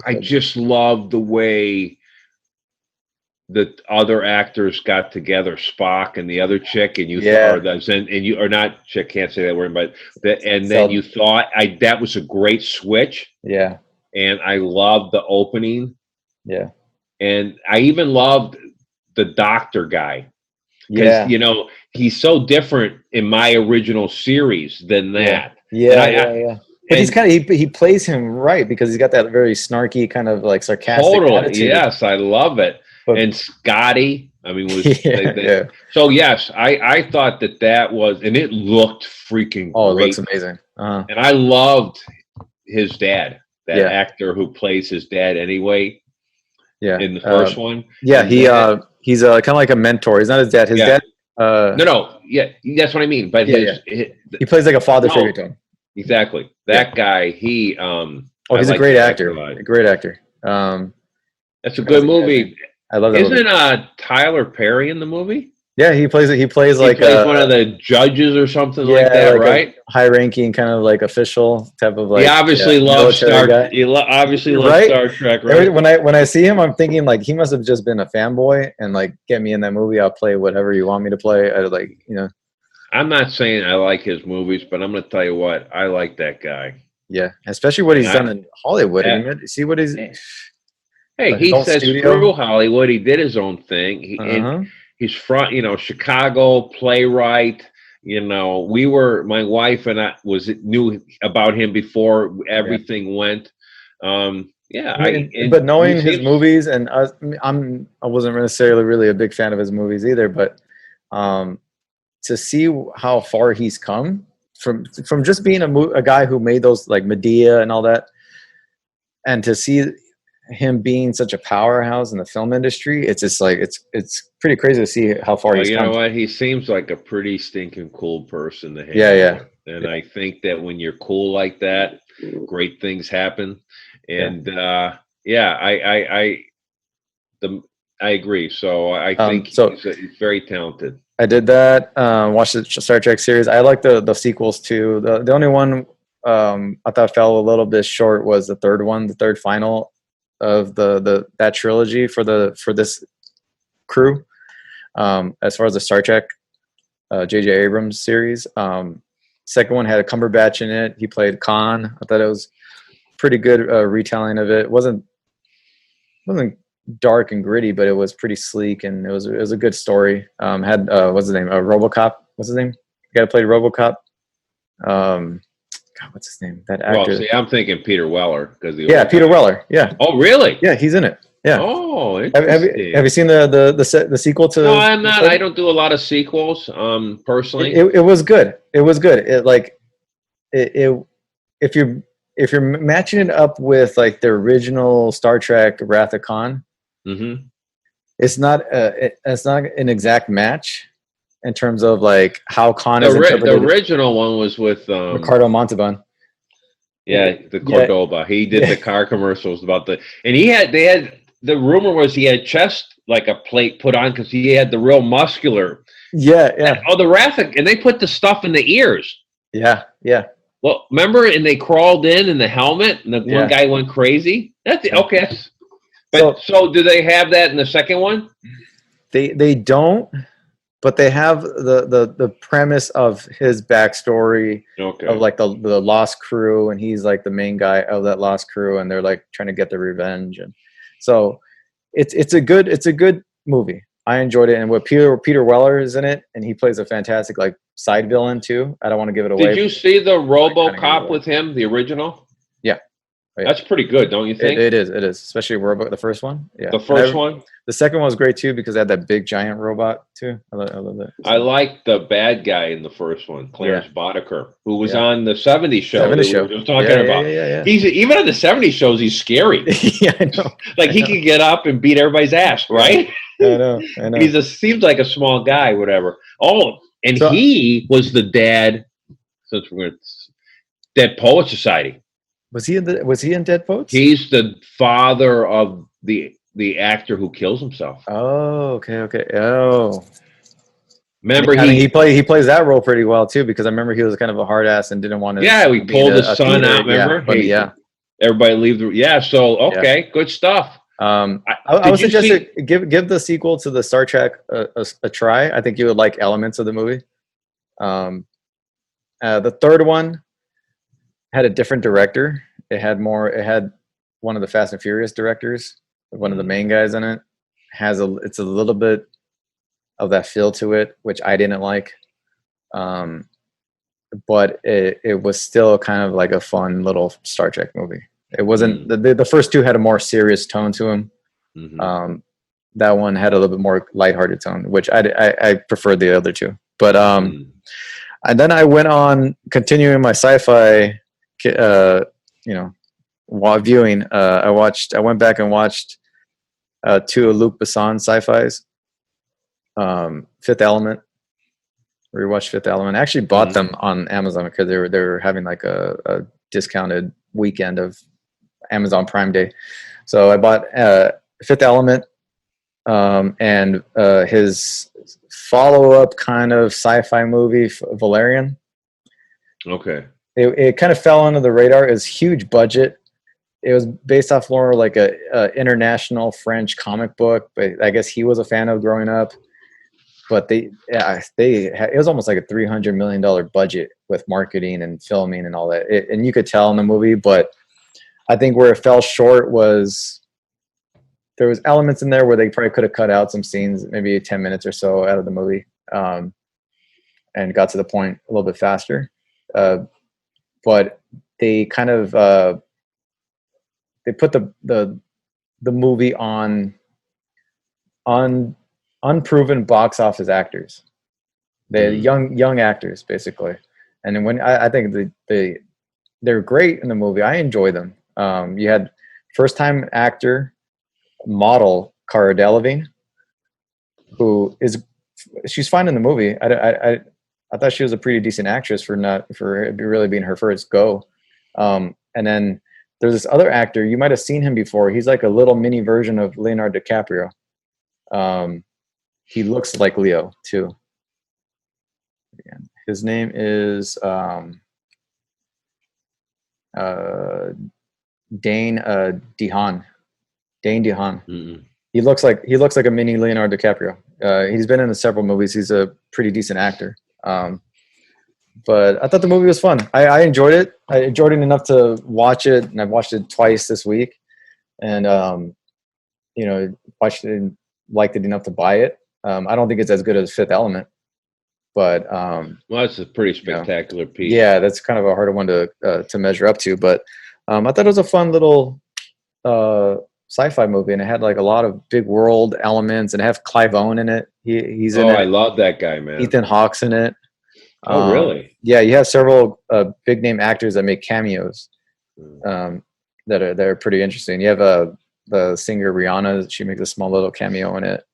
I just love the way the other actors got together, Spock and the other chick, and not chick, can't say that word, but then you thought that was a great switch. Yeah. And I loved the opening. Yeah. And I even loved the doctor guy. Yeah. He's so different in my original series than that. Yeah. But he plays him right, because he's got that very snarky kind of like sarcastic attitude. Yes, I love it. And Scotty, was So yes, I thought that was, and it looked freaking great. Oh, it looks amazing. Uh-huh. And I loved his dad, that actor who plays his dad anyway. Yeah. In the first one. Yeah, he's kind of like a mentor. He's not his dad. His dad. No. Yeah, that's what I mean. But he plays like a father figure to him. Exactly. That guy. He's a great actor. A great actor. That's a good movie. I love that. Isn't Tyler Perry in the movie? Yeah, he plays like one of the judges or something like that, like right? High-ranking kind of like official type of like. He obviously loves Star Trek. He obviously loves Star Trek, right? When I see him, I'm thinking like he must have just been a fanboy and like, get me in that movie. I'll play whatever you want me to play. I'm not saying I like his movies, but I'm going to tell you what, I like that guy. Yeah, especially what he's done in Hollywood. See what he's. Hey, he says screw Hollywood. He did his own thing. He's from, Chicago, playwright. My wife and I knew about him before everything went. But knowing his movies, and I wasn't necessarily really a big fan of his movies either, but to see how far he's come from just being a guy who made those like Medea and all that, and to see him being such a powerhouse in the film industry, it's just like it's pretty crazy to see how far he's come. You know what? He seems like a pretty stinking cool person to hang out with. And I think that when you're cool like that, great things happen. And I agree. So I think he's very talented. I did that. Watched the Star Trek series. I like the sequels too. The only one I thought fell a little bit short was the third one, the third final of that trilogy for this crew. As far as the Star Trek, J.J. Abrams series. Second one had a Cumberbatch in it. He played Khan. I thought it was pretty good retelling of it. It wasn't dark and gritty, but it was pretty sleek, and it was a good story. Had what's his name? RoboCop. What's his name? The guy that played RoboCop. God, what's his name? That actor. Well, see, I'm thinking Peter Weller because Peter Weller. Yeah. Oh, really? Yeah, he's in it. Yeah. Oh, have you seen the sequel to? No, I'm not. I don't do a lot of sequels. Personally, it was good. It was good. If you're matching it up with like the original Star Trek Wrath of Khan, it's not an exact match in terms of like how Khan is interpreted. The original one was with Ricardo Montalban. Yeah, the Cordoba. He did the car commercials about the rumor was he had chest like a plate put on because he had the real muscular. Yeah. The Wrath and they put the stuff in the ears. Yeah. Well, remember, and they crawled in the helmet, and the one guy went crazy. Okay. But so do they have that in the second one? They don't, but they have the premise of his backstory of like the lost crew, and he's like the main guy of that lost crew, and they're like trying to get their revenge, and so it's a good movie. I enjoyed it, and with Peter Weller is in it, and he plays a fantastic like side villain too. I don't want to give it away. Did you see the RoboCop with him, the original? Yeah. That's pretty good, don't you think? It is, especially the first one. Yeah, the first one. The second one was great too because they had that big giant robot too. I love it. I like the bad guy in the first one, Clarence Boddicker, who was on the '70s show. We were talking about. Yeah. He's even on the '70s shows. He's scary. Yeah, I know. Like he could get up and beat everybody's ass, right? I know. Seems like a small guy, whatever. Oh, and he was the dad. Since we're Dead Poet Society. Was he in Dead Poets? He's the father of the actor who kills himself. Oh, okay. Oh, remember he plays that role pretty well too because I remember he was kind of a hard ass and didn't want to. Yeah, we pulled his son out. Remember? Everybody leave the. Yeah. So good stuff. I would suggest give the sequel to the Star Trek a try. I think you would like elements of the movie. The third one had a different director. It had one of the Fast and Furious directors, one of the main guys in it. It's a little bit of that feel to it, which I didn't like. But it was still kind of like a fun little Star Trek movie. It wasn't the first two had a more serious tone to them. That one had a little bit more lighthearted tone, which I preferred the other two. But and then I went on continuing my sci-fi. While viewing, I went back and watched two of Luc Besson's sci-fis. Fifth Element. Rewatched Fifth Element. I actually bought them on Amazon because they were having like a discounted weekend of Amazon Prime Day. So I bought Fifth Element and his follow-up kind of sci-fi movie, Valerian. Okay. It kind of fell under the radar. It was huge budget. It was based off more like a international French comic book, but I guess he was a fan of growing up. But it was almost like a $300 million budget with marketing and filming and all that. And you could tell in the movie, but I think where it fell short was there was elements in there where they probably could have cut out some scenes, maybe 10 minutes or so out of the movie, and got to the point a little bit faster. But they kind of they put the movie on unproven box office actors. They're young actors basically, and then when I think they're great in the movie. I enjoy them. You had first time actor model Cara Delevingne, she's fine in the movie. I thought she was a pretty decent actress for really being her first go. And then there's this other actor, you might have seen him before. He's like a little mini version of Leonardo DiCaprio. He looks like Leo too. His name is Dane DeHaan. Dane DeHaan. Mm-mm. He looks like a mini Leonardo DiCaprio. He's been in several movies. He's a pretty decent actor. But I thought the movie was fun. I enjoyed it. I enjoyed it enough to watch it, and I've watched it twice this week. And watched it and liked it enough to buy it. I don't think it's as good as Fifth Element, but well, it's a pretty spectacular piece. Yeah, that's kind of a harder one to measure up to. But I thought it was a fun little sci-fi movie, and it had like a lot of big world elements, and it have Clive Owen in it. He's in it. I love that guy, man. Ethan Hawke's in it. Oh, really? Yeah, you have several big name actors that make cameos that are pretty interesting. You have the singer Rihanna. She makes a small little cameo in it.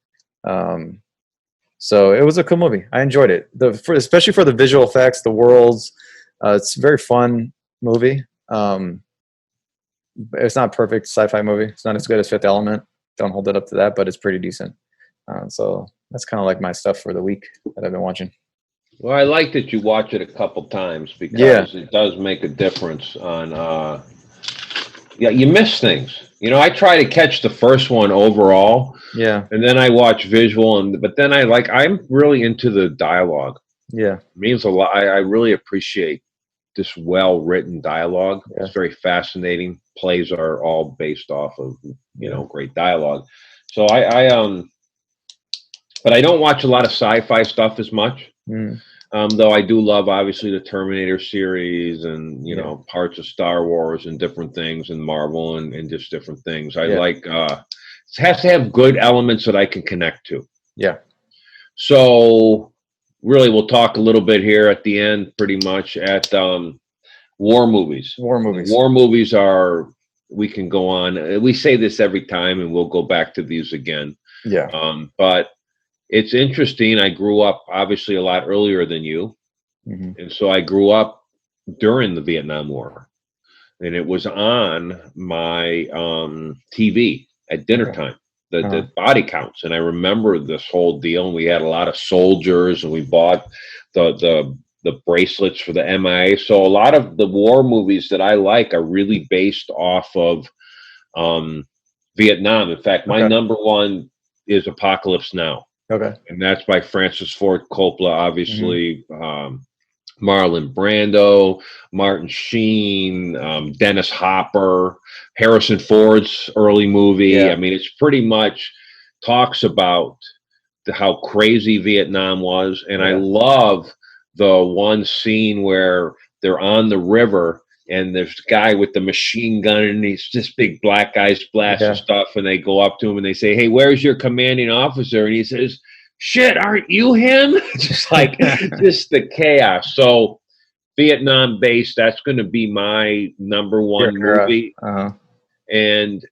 So it was a cool movie. I enjoyed it. Especially for the visual effects, the worlds. It's a very fun movie. It's not a perfect sci-fi movie. It's not as good as Fifth Element. Don't hold it up to that, but it's pretty decent. So that's kind of like my stuff for the week that I've been watching. Well, I like that you watch it a couple times because it does make a difference on. You miss things. I try to catch the first one overall. Yeah. And then I watch visual, but then I'm really into the dialogue. Yeah. It means a lot. I really appreciate this well-written dialogue. Yeah. It's very fascinating. Plays are all based off of, great dialogue. So but I don't watch a lot of sci-fi stuff as much. Though I do love, obviously, the Terminator series and, parts of Star Wars and different things and Marvel and just different things. I like, it has to have good elements that I can connect to. Yeah. So really, we'll talk a little bit here at the end, pretty much at war movies. War movies. War movies we can go on. We say this every time and we'll go back to these again. Yeah. But it's interesting. I grew up obviously a lot earlier than you. Mm-hmm. And so I grew up during the Vietnam War. And it was on my TV at dinner time, the body counts. And I remember this whole deal. And we had a lot of soldiers and we bought the bracelets for the MIA. So a lot of the war movies that I like are really based off of Vietnam. In fact, my number one is Apocalypse Now. Okay. And that's by Francis Ford Coppola, obviously. Marlon Brando, Martin Sheen, Dennis Hopper, Harrison Ford's early movie. Yeah. I mean, it's pretty much talks about how crazy Vietnam was. And I love the one scene where they're on the river and there's a guy with the machine gun and he's this big black guy's blasting stuff. And they go up to him and they say, "Hey, where's your commanding officer?" And he says, "Shit, aren't you him?" Just like, just the chaos. So Vietnam based, that's going to be my number one movie. And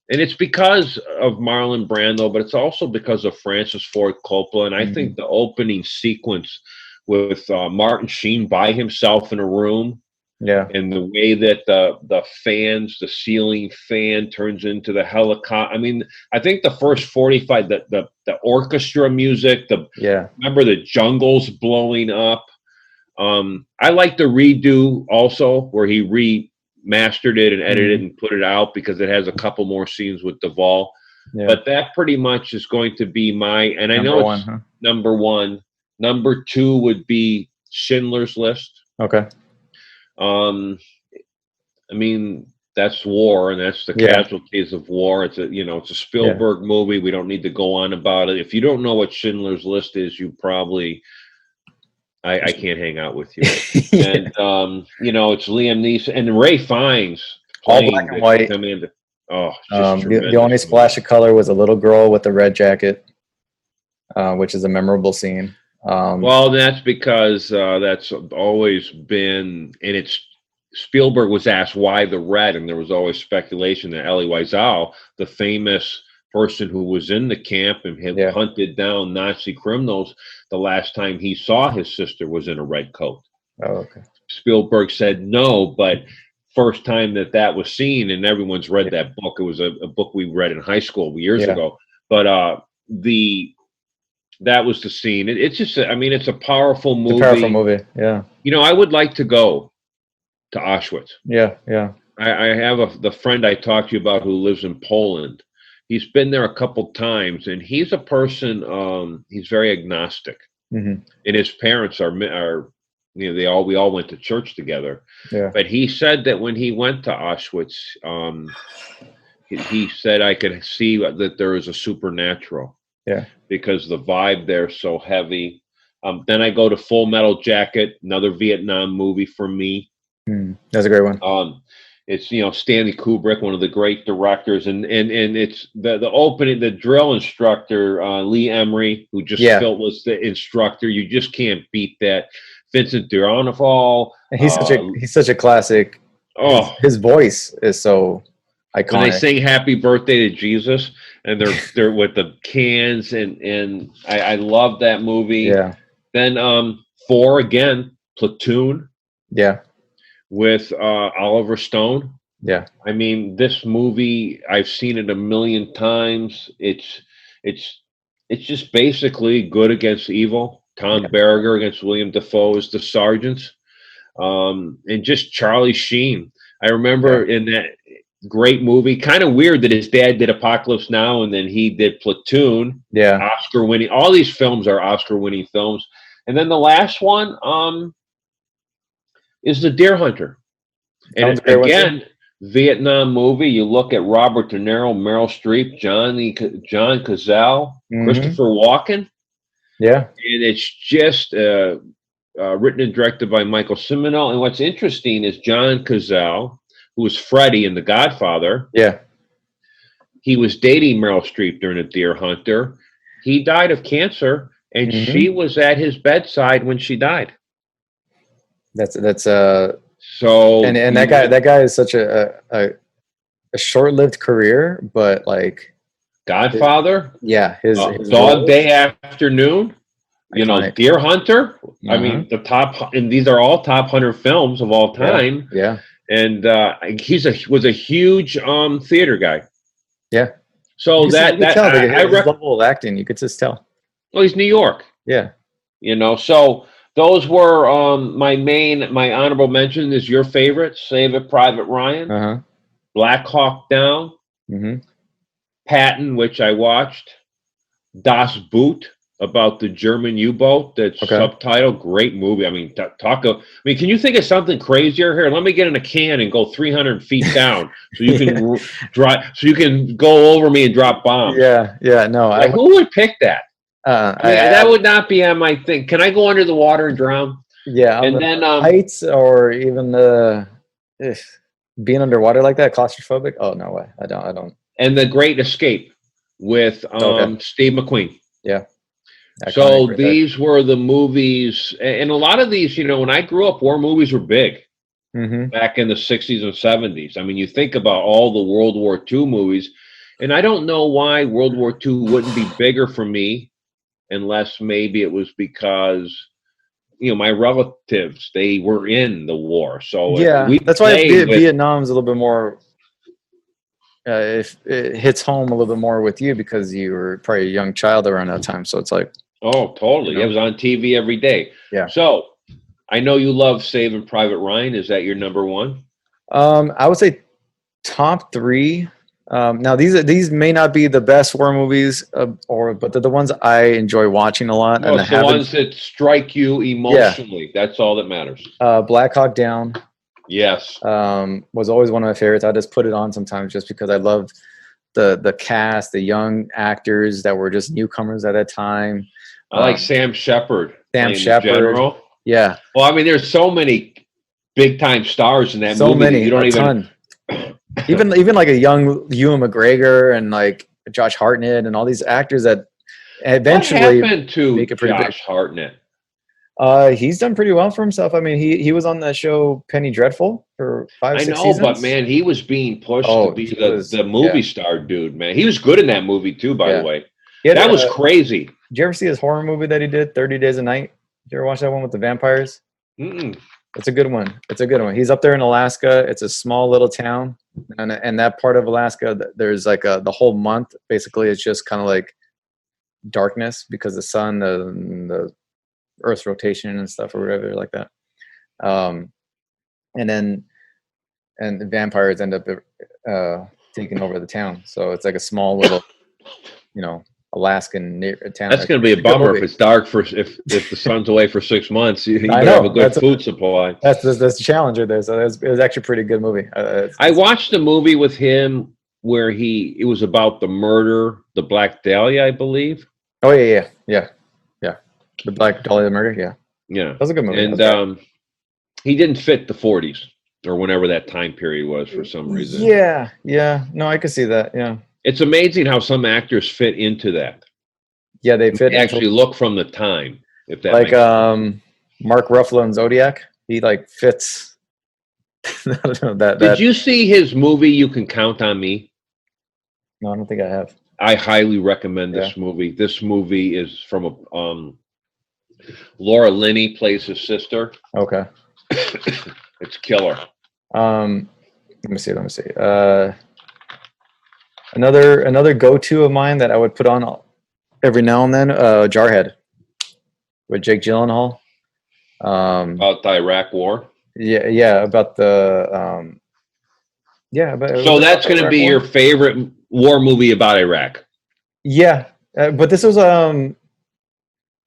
it's because of Marlon Brando, but it's also because of Francis Ford Coppola. And I think the opening sequence with Martin Sheen by himself in a room, and the way that the fans, the ceiling fan turns into the helicopter. I mean, I think the first 45, the orchestra music, remember the jungles blowing up. I like the redo also, where he remastered it and edited it and put it out because it has a couple more scenes with Duvall. But that pretty much is going to be and I know it's number one. Number two would be Schindler's List. Okay. I mean, that's war, and that's the casualties of war. It's a Spielberg movie. We don't need to go on about it. If you don't know what Schindler's List is, you probably, I can't hang out with you. And it's Liam Neeson and Ray Fiennes all black and white. The only splash of color was a little girl with a red jacket, which is a memorable scene. Well, that's because that's always been, and it's Spielberg was asked why the red, and there was always speculation that Elie Wiesel, the famous person who was in the camp and had hunted down Nazi criminals, the last time he saw his sister was in a red coat. Oh, okay. Spielberg said no, but first time that was seen, and everyone's read that book. It was a book we read in high school years ago. But that was the scene. It's just, I mean, it's a powerful movie. It's a powerful movie, yeah. You know, I would like to go to Auschwitz. Yeah, yeah. I have the friend I talked to you about who lives in Poland. He's been there a couple times, and he's a person. He's very agnostic, and his parents are you know, we all went to church together. Yeah. But he said that when he went to Auschwitz, he said I could see that there is a supernatural. Yeah. Because the vibe there's so heavy. Then I go to Full Metal Jacket, another Vietnam movie for me. That's a great one. It's, you know, Stanley Kubrick, one of the great directors, and it's the opening, the drill instructor, Lee Emery, who just felt was the instructor. You just can't beat that. Vincent D'Onofrio. He's such a classic. Oh, his voice is so iconic. When they sing "Happy Birthday to Jesus" and they're with the cans, and I love that movie. Yeah. Then 4 again, Platoon. Yeah. With Oliver Stone. Yeah. I mean, this movie, I've seen it a million times. It's just basically good against evil. Tom Berger against William Dafoe as the sergeants. And just Charlie Sheen. I remember in that great movie, kind of weird that his dad did Apocalypse Now and then he did Platoon. Yeah. Oscar winning. All these films are Oscar winning films. And then the last one is The Deer Hunter. And again, Vietnam movie. You look at Robert De Niro, Meryl Streep, John Cazale, Christopher Walken. Yeah. And it's just written and directed by Michael Cimino. And what's interesting is John Cazale, who was Freddy in The Godfather. Yeah. He was dating Meryl Streep during The Deer Hunter. He died of cancer, and she was at his bedside when she died. That's so and that guy is such a short-lived career, but like Godfather, his Dog Day Afternoon, you know, Deer Hunter. I mean, the top, and these are all top 100 films of all time. Yeah. And was a huge theater guy. Yeah. So his level of acting, you could just tell. Well, he's New York. Yeah. You know, so those were my honorable mention is your favorite, Save It Private Ryan, Black Hawk Down, Patton, which I watched, Das Boot, about the German U-boat, that's subtitled, great movie. I mean, can you think of something crazier here? Let me get in a can and go 300 feet down so you can so you can go over me and drop bombs. Yeah, no. Who would pick that? That would not be on my thing. Can I go under the water and drown? Yeah, and then heights or even being underwater like that, claustrophobic. Oh no way, I don't. And The Great Escape with Steve McQueen. Yeah. So these were the movies, and a lot of these, you know, when I grew up, war movies were big back in the 60s and 70s. I mean, you think about all the World War II movies, and I don't know why World War II wouldn't be bigger for me, unless maybe it was because, you know, my relatives, they were in the war. So that's why Vietnam's a little bit more. If it hits home a little bit more with you because you were probably a young child around that time, so it's like. Oh, totally! You know? It was on TV every day. Yeah. So, I know you love Saving Private Ryan. Is that your number one? I would say top 3. Now these may not be the best war movies, but they're the ones I enjoy watching a lot. No, it's the ones that strike you emotionally. Yeah. That's all that matters. Black Hawk Down. Yes. Was always one of my favorites. I just put it on sometimes just because I loved the cast, the young actors that were just newcomers at that time. I like Sam Shepard. General. Yeah. Well, I mean, there's so many big time stars in that movie. So many. You don't even. even like a young Ewan McGregor and like Josh Hartnett and all these actors that eventually what happened to make it pretty Josh big. Hartnett? He's done pretty well for himself. I mean, he was on that show Penny Dreadful for 5-6 seasons. But man, he was being pushed to be the movie star dude, man. He was good in that movie too, by the way. That was crazy. Did you ever see his horror movie that he did, 30 Days a Night? Did you ever watch that one with the vampires? Mm-mm. It's a good one. He's up there in Alaska. It's a small little town. And that part of Alaska, there's like the whole month basically it's just kind of like darkness because the sun, the Earth's rotation and stuff or whatever like that. And the vampires end up taking over the town. So it's like a small little, Alaskan town. That's going to be a bummer if it's dark if the sun's away for 6 months. You better have a good food supply. That's the challenge right there. So it was actually a pretty good movie. I watched a movie with him where it was about the murder, the Black Dahlia, I believe. Oh yeah. The Black Dahlia murder. Yeah. That was a good movie. And he didn't fit the 40s or whenever that time period was for some reason. Yeah. No, I could see that. Yeah. It's amazing how some actors fit into that. Yeah, they fit. They actually look from the time. If that like Mark Ruffalo in Zodiac, he like fits. I don't know that. Did you see his movie You Can Count on Me? No, I don't think I have. I highly recommend this movie. This movie is from Laura Linney plays his sister. Okay. It's killer. Let me see. Another go-to of mine that I would put on every now and then, Jarhead with Jake Gyllenhaal. About the Iraq War. Yeah, about the So that's going to be your favorite war movie about Iraq. Yeah, but this was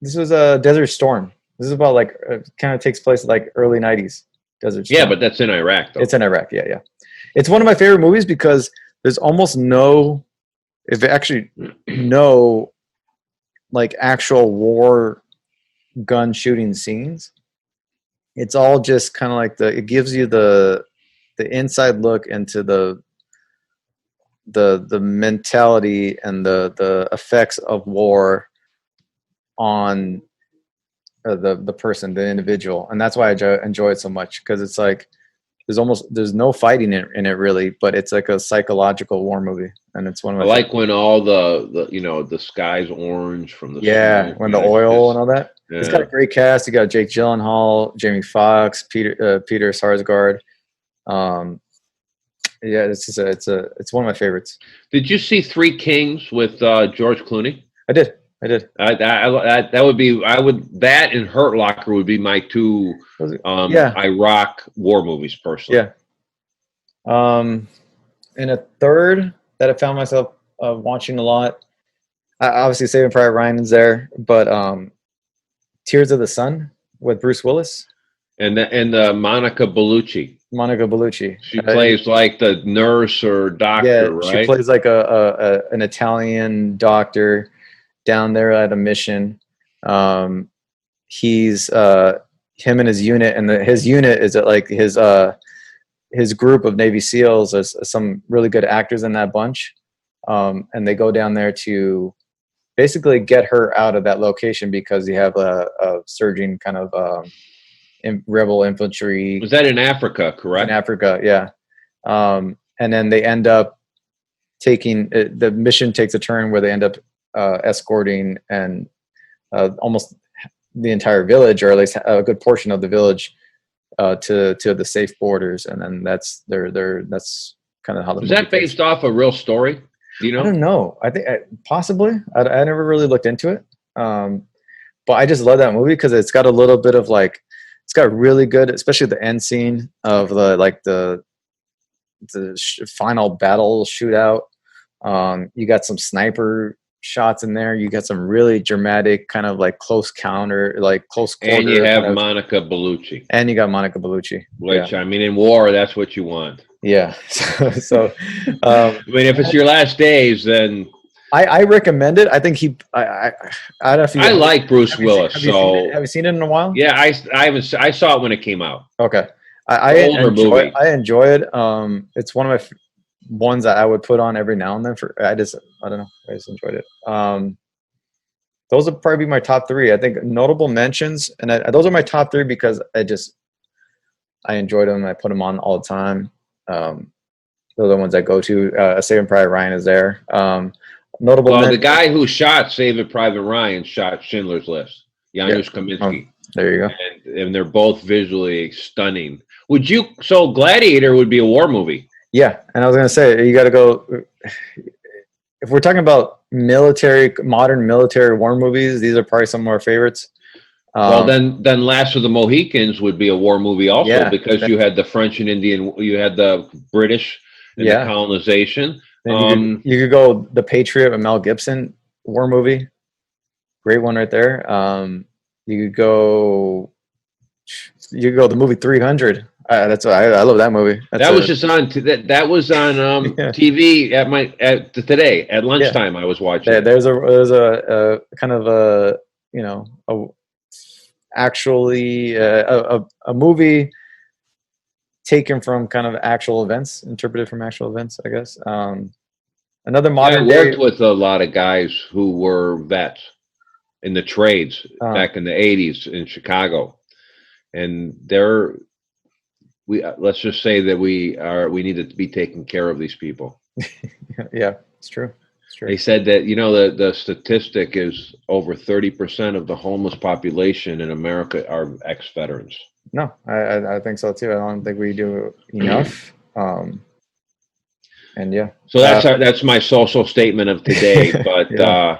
Desert Storm. This is about like kind of takes place like early 90s. Desert Storm. Yeah, but that's in Iraq though. It's in Iraq. Yeah. It's one of my favorite movies because there's almost no like actual war gun shooting scenes. It's all just kind of like it gives you the inside look into the mentality and the effects of war on the person, the individual, and that's why I enjoy it so much because it's like there's no fighting in it really, but it's like a psychological war movie, and it's one of my like when all the sky's orange from the smoke, when the oil and all that. Yeah. It's got a great cast. You got Jake Gyllenhaal, Jamie Foxx, Peter Sarsgaard. It's one of my favorites. Did you see Three Kings with George Clooney? I did. That and Hurt Locker would be my two Iraq war movies personally. Yeah. And a third that I found myself watching a lot. Obviously, Saving Private Ryan is there, but Tears of the Sun with Bruce Willis and Monica Bellucci. She plays like the nurse or doctor, right? She plays like an Italian doctor down there at a mission. He's him and his unit, and his unit is like his group of Navy SEALs. There's some really good actors in that bunch, and they go down there to basically get her out of that location because you have a surging kind of rebel infantry. Was that in Africa, correct? In Africa, yeah. And then they end up the mission takes a turn where they end up escorting and almost the entire village, or at least a good portion of the village, to the safe borders, and then that's kind of how the. Is that based off a real story? Do you know? I don't know. I think possibly. I never really looked into it, but I just love that movie because it's got a little bit of like. It's got really good, especially the end scene of the final battle shootout. You got some sniper shots in there. You got some really dramatic kind of like close quarter. And you have Monica Bellucci. And you got Monica Bellucci. Which, I mean, in war, that's what you want. Yeah. So I mean, if it's your last days, then... I recommend it. I think I don't know if you. I like Bruce Willis. Have you seen it in a while? Yeah, I saw it when it came out. Okay, I enjoy it. It's one of my ones that I would put on every now and then. I don't know. I just enjoyed it. Those would probably be my top three. I think notable mentions, and those are my top three because I enjoyed them. I put them on all the time. Those are the ones I go to. Saving Private Ryan is there. The guy who shot Saving Private Ryan shot Schindler's List. Janusz Kaminski. There you go. And they're both visually stunning. So Gladiator would be a war movie. Yeah, and I was gonna say you got to go. If we're talking about modern military war movies, these are probably some of our favorites. Well, then Last of the Mohicans would be a war movie also, because you had the French and Indian, you had the British and the colonization. Then you could go The Patriot with Mel Gibson, war movie, great one right there. You could go the movie 300. I love that movie. That was just on TV today at lunchtime. I was watching. There's a kind of a actually a movie taken from kind of actual events, interpreted from actual events, I guess. Another modern I worked with a lot of guys who were vets in the trades back in the 80s in Chicago, and let's just say that we needed to be taking care of these people. Yeah, it's true. They said that, the statistic is over 30% of the homeless population in America are ex-veterans. No, I think so too. I don't think we do enough. And yeah. So that's my social statement of today. But no,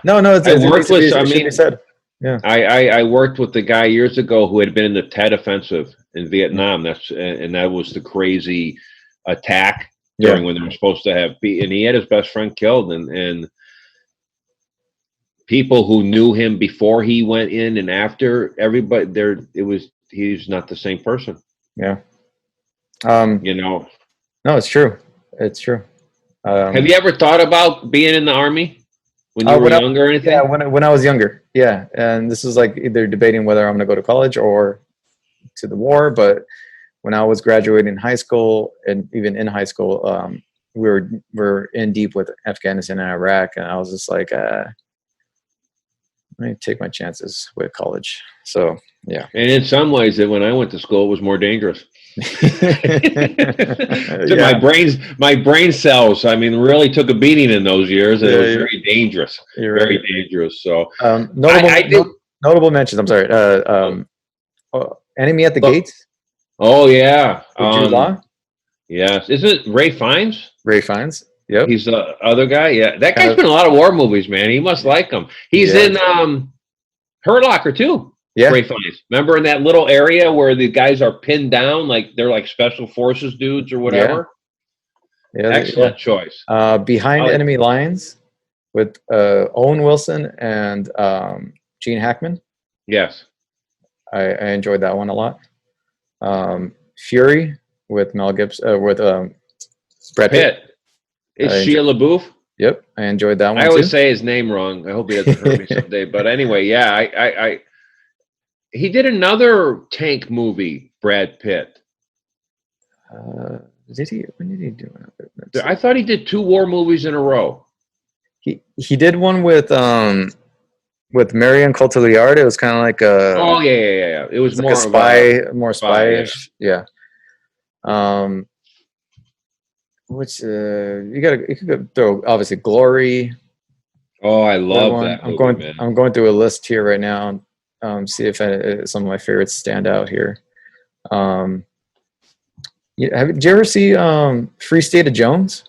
I worked with the guy years ago who had been in the Tet Offensive in Vietnam. That was the crazy attack during when they were supposed to have and he had his best friend killed, and people who knew him before he went in and after, everybody there, he's not the same person. Yeah. No, it's true. It's true. Have you ever thought about being in the Army when you were younger or anything? Yeah, when I was younger. Yeah. And this is like either debating whether I'm going to go to college or to the war, but when I was graduating high school, and even in high school, we were in deep with Afghanistan and Iraq, and I was just like, let me take my chances with college. So yeah. And in some ways, that when I went to school, it was more dangerous. My brain cells, really took a beating in those years, and it was very dangerous. Very dangerous. So notable mentions. I'm sorry. Enemy at the Gates. Oh yeah, Jude Law? Yes, isn't it Ray Fiennes? Ray Fiennes, yep. He's the other guy. Yeah, that guy's been in a lot of war movies, man. He must like them. He's in Hurt Locker too. Yeah, Ray Fiennes. Remember in that little area where the guys are pinned down, like they're like special forces dudes or whatever. Yeah, excellent choice. Behind Enemy Lines with Owen Wilson and Gene Hackman. Yes, I enjoyed that one a lot. Fury with Mel Gibson, with Brad Pitt. Is Shia LaBeouf? Yep, I enjoyed that one. I always say his name wrong. I hope he doesn't hurt me someday. But anyway, yeah, he did another tank movie, Brad Pitt. Did he? When did he do it? I thought he did 2 war movies in a row. He did one with Marion Cotillard. It was kind of like a. Oh yeah. It was more like a spy, more spy-ish. Yeah. Which you could throw obviously Glory. Oh, I love that movie, I'm going through a list here right now. See if some of my favorites stand out here. Did you ever see Free State of Jones?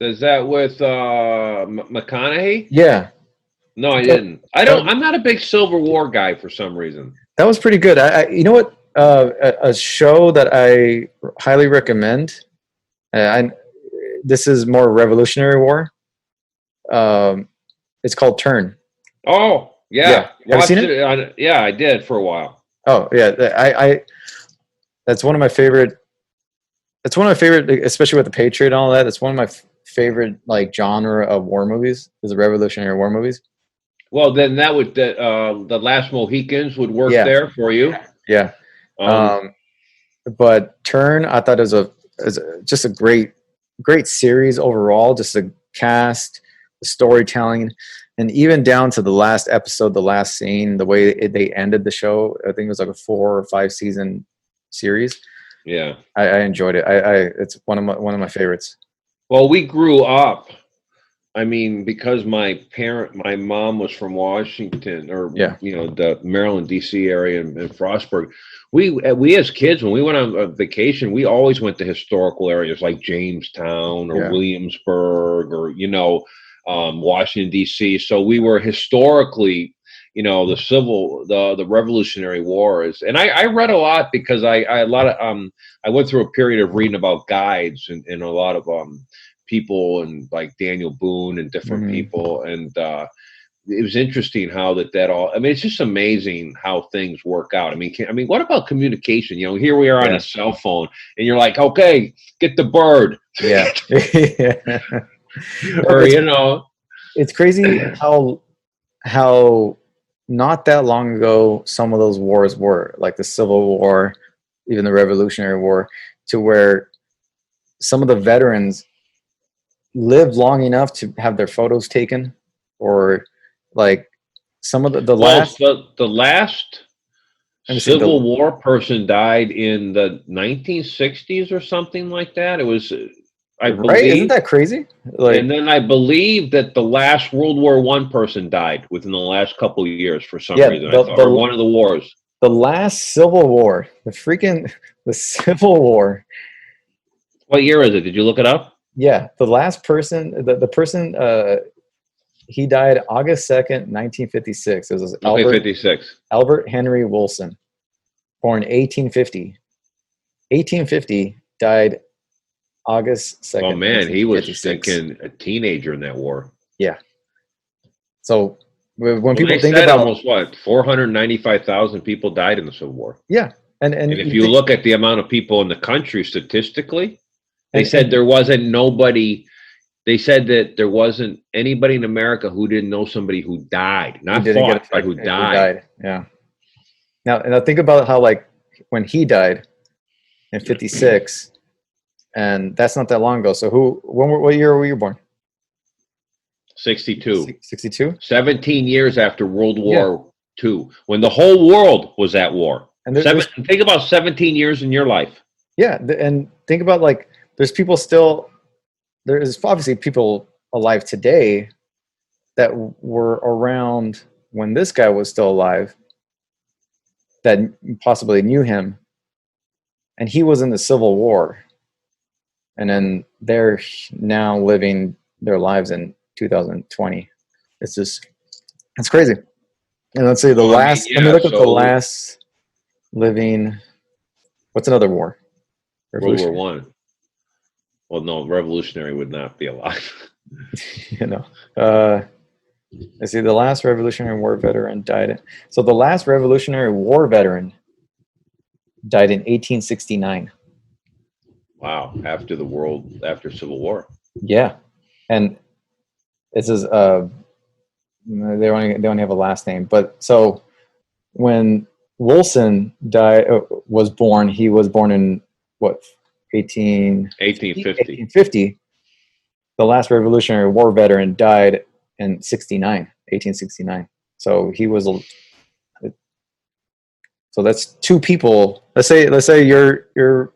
Is that with McConaughey? Yeah. No, I didn't. I'm not a big Civil War guy for some reason. That was pretty good. You know what? A show that I highly recommend. This is more Revolutionary War. It's called Turn. Oh yeah. Have you seen it? Yeah, I did for a while. Oh yeah, that's one of my favorite. That's one of my favorite, especially with the Patriot and all that. That's one of my favorite like genre of war movies. Is the Revolutionary War movies. Well, then that would the Last Mohicans would work there for you. Yeah. But Turn, I thought is just a great series overall. Just the cast, the storytelling, and even down to the last episode, the last scene, the way they ended the show. I think it was like a 4 or 5 season series. Yeah, I enjoyed it. It's one of my favorites. Well, we grew up I mean, because my mom was from Washington, or Yeah. the Maryland, D.C. area, and Frostburg. We as kids, when we went on a vacation, we always went to historical areas like Jamestown or Williamsburg, or Washington D.C. So we were historically, the Revolutionary War is, and I read a lot because I went through a period of reading about guides and a lot of people, and like Daniel Boone and different people, and it was interesting how that all. I mean, it's just amazing how things work out. I mean, what about communication? Here we are on a cell phone, and you're like, okay, get the bird. Yeah. Or it's crazy how not that long ago some of those wars were, like the Civil War, even the Revolutionary War, to where some of the veterans lived long enough to have their photos taken, or like some of the last Civil War person died in the 1960s or something like that. It was, I believe, right? Isn't that crazy? And then I believe that the last World War I person died within the last couple of years for some reason. Or one of the wars. The last Civil War, the Civil War. What year is it? Did you look it up? Yeah, the last person, the person, he died August 2nd, 1956. It was Albert Henry Wilson, born 1850. 1850, died August 2nd. Oh man, he was thinking a teenager in that war. Yeah. So when people think about almost 495,000 people died in the Civil War. Yeah, and if you look at the amount of people in the country statistically. They said there wasn't nobody. They said that there wasn't anybody in America who didn't know somebody who died, not fought, but who died. Yeah. Now think about how, like, when he died in 56, and that's not that long ago. So what year were you born? 62. 62. 17 years after World War II, when the whole world was at war. And think about 17 years in your life. Yeah, and think about, like, there's people still, there is obviously people alive today that were around when this guy was still alive that possibly knew him, and he was in the Civil War, and then they're now living their lives in 2020. It's crazy. And let's say let me look at the last living, what's another war? World War One. Well, no, Revolutionary would not be alive. I see the last Revolutionary War veteran died. So the last Revolutionary War veteran died in 1869. Wow! After Civil War. Yeah, and this is they only have a last name, but so when Wilson was born, he was born in what? 1850. The last Revolutionary War veteran died in 1869. So he was so that's two people. Let's say your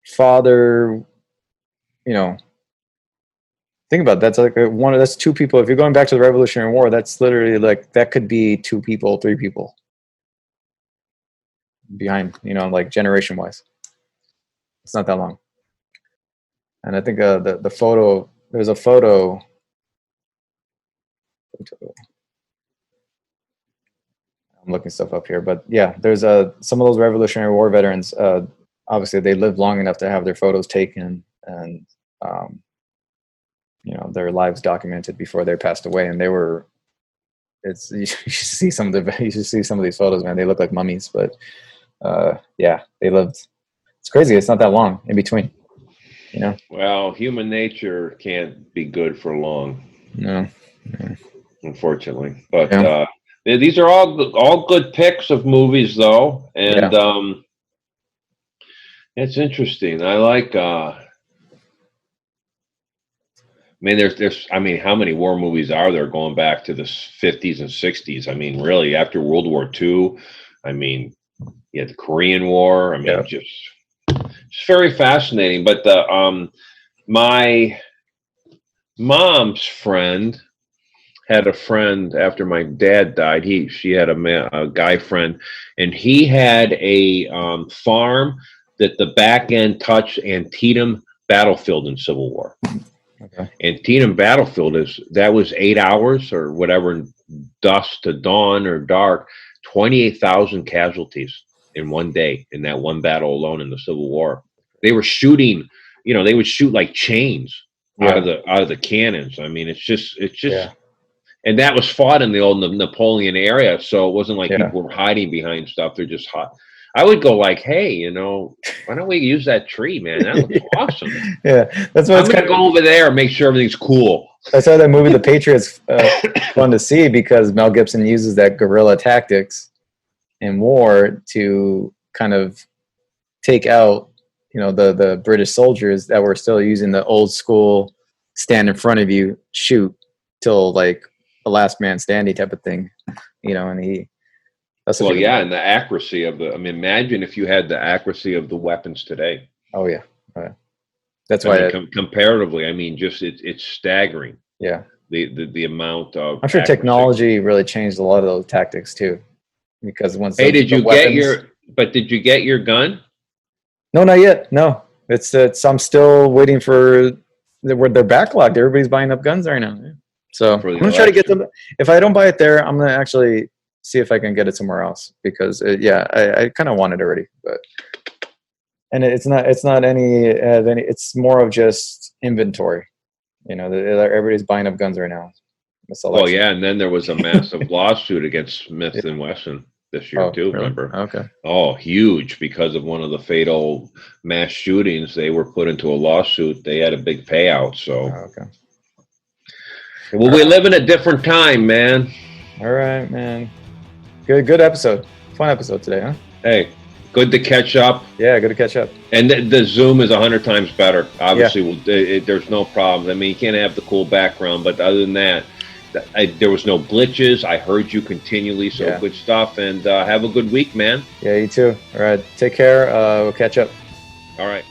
father, think about it, that's like that's two people. If you're going back to the Revolutionary War, that's literally like, that could be two people, three people behind, like generation wise. It's not that long. And I think the photo, there's a photo. I'm looking stuff up here, but yeah, there's some of those Revolutionary War veterans. Obviously, they lived long enough to have their photos taken and their lives documented before they passed away. And they were, you should see some of these photos, man. They look like mummies, but yeah, they lived. It's crazy. It's not that long in between. Well, human nature can't be good for long. No. Unfortunately, but these are all good picks of movies, though, and it's interesting. I like. I mean, there's. I mean, how many war movies are there going back to the 50s and 60s? I mean, really, after World War II, I mean, you had the Korean War. I mean, just very fascinating. But my mom's friend had a friend after my dad died. She had a guy friend, and he had a farm that the back end touched Antietam battlefield in Civil War. Okay. Antietam battlefield was 8 hours or whatever, dusk to dawn or dark, 28,000 casualties in one day in that one battle alone in the Civil War. They were shooting, they would shoot like chains out of the cannons. I mean, it's just. Yeah. And that was fought in the old Napoleon area, so it wasn't like people were hiding behind stuff. They're just hot. I would go like, hey, why don't we use that tree, man? That looks awesome. Yeah, that's what I'm going to go over there and make sure everything's cool. That's why that movie, The Patriots, fun to see, because Mel Gibson uses that guerrilla tactics in war to kind of take out, the British soldiers that were still using the old school stand in front of you, shoot till like the last man standing type of thing, and he. And the accuracy of imagine if you had the accuracy of the weapons today. Oh yeah. That's why comparatively, it's staggering. Yeah. The amount of. I'm sure accuracy. Technology really changed a lot of those tactics too, because once. Hey, did you get your gun? No, not yet. No, it's I'm still waiting for. They're backlogged. Everybody's buying up guns right now. So I'm gonna try to get them. If I don't buy it there, I'm gonna actually see if I can get it somewhere else, because I kind of want it already, and it's not any it's more of just inventory. Everybody's buying up guns right now. Oh yeah, and then there was a massive lawsuit against Smith and Wesson this year too. Really? Remember? Okay. Oh, huge, because of one of the fatal mass shootings. They were put into a lawsuit. They had a big payout. So. Okay. Well, we live in a different time, man. All right, man. Good episode. Fun episode today, huh? Hey, good to catch up. Yeah, good to catch up. And the Zoom is 100 times better. Obviously, there's no problem. I mean, you can't have the cool background, but other than that, there was no glitches. I heard you continually, so good stuff. And have a good week, man. Yeah, you too. All right, take care. We'll catch up. All right.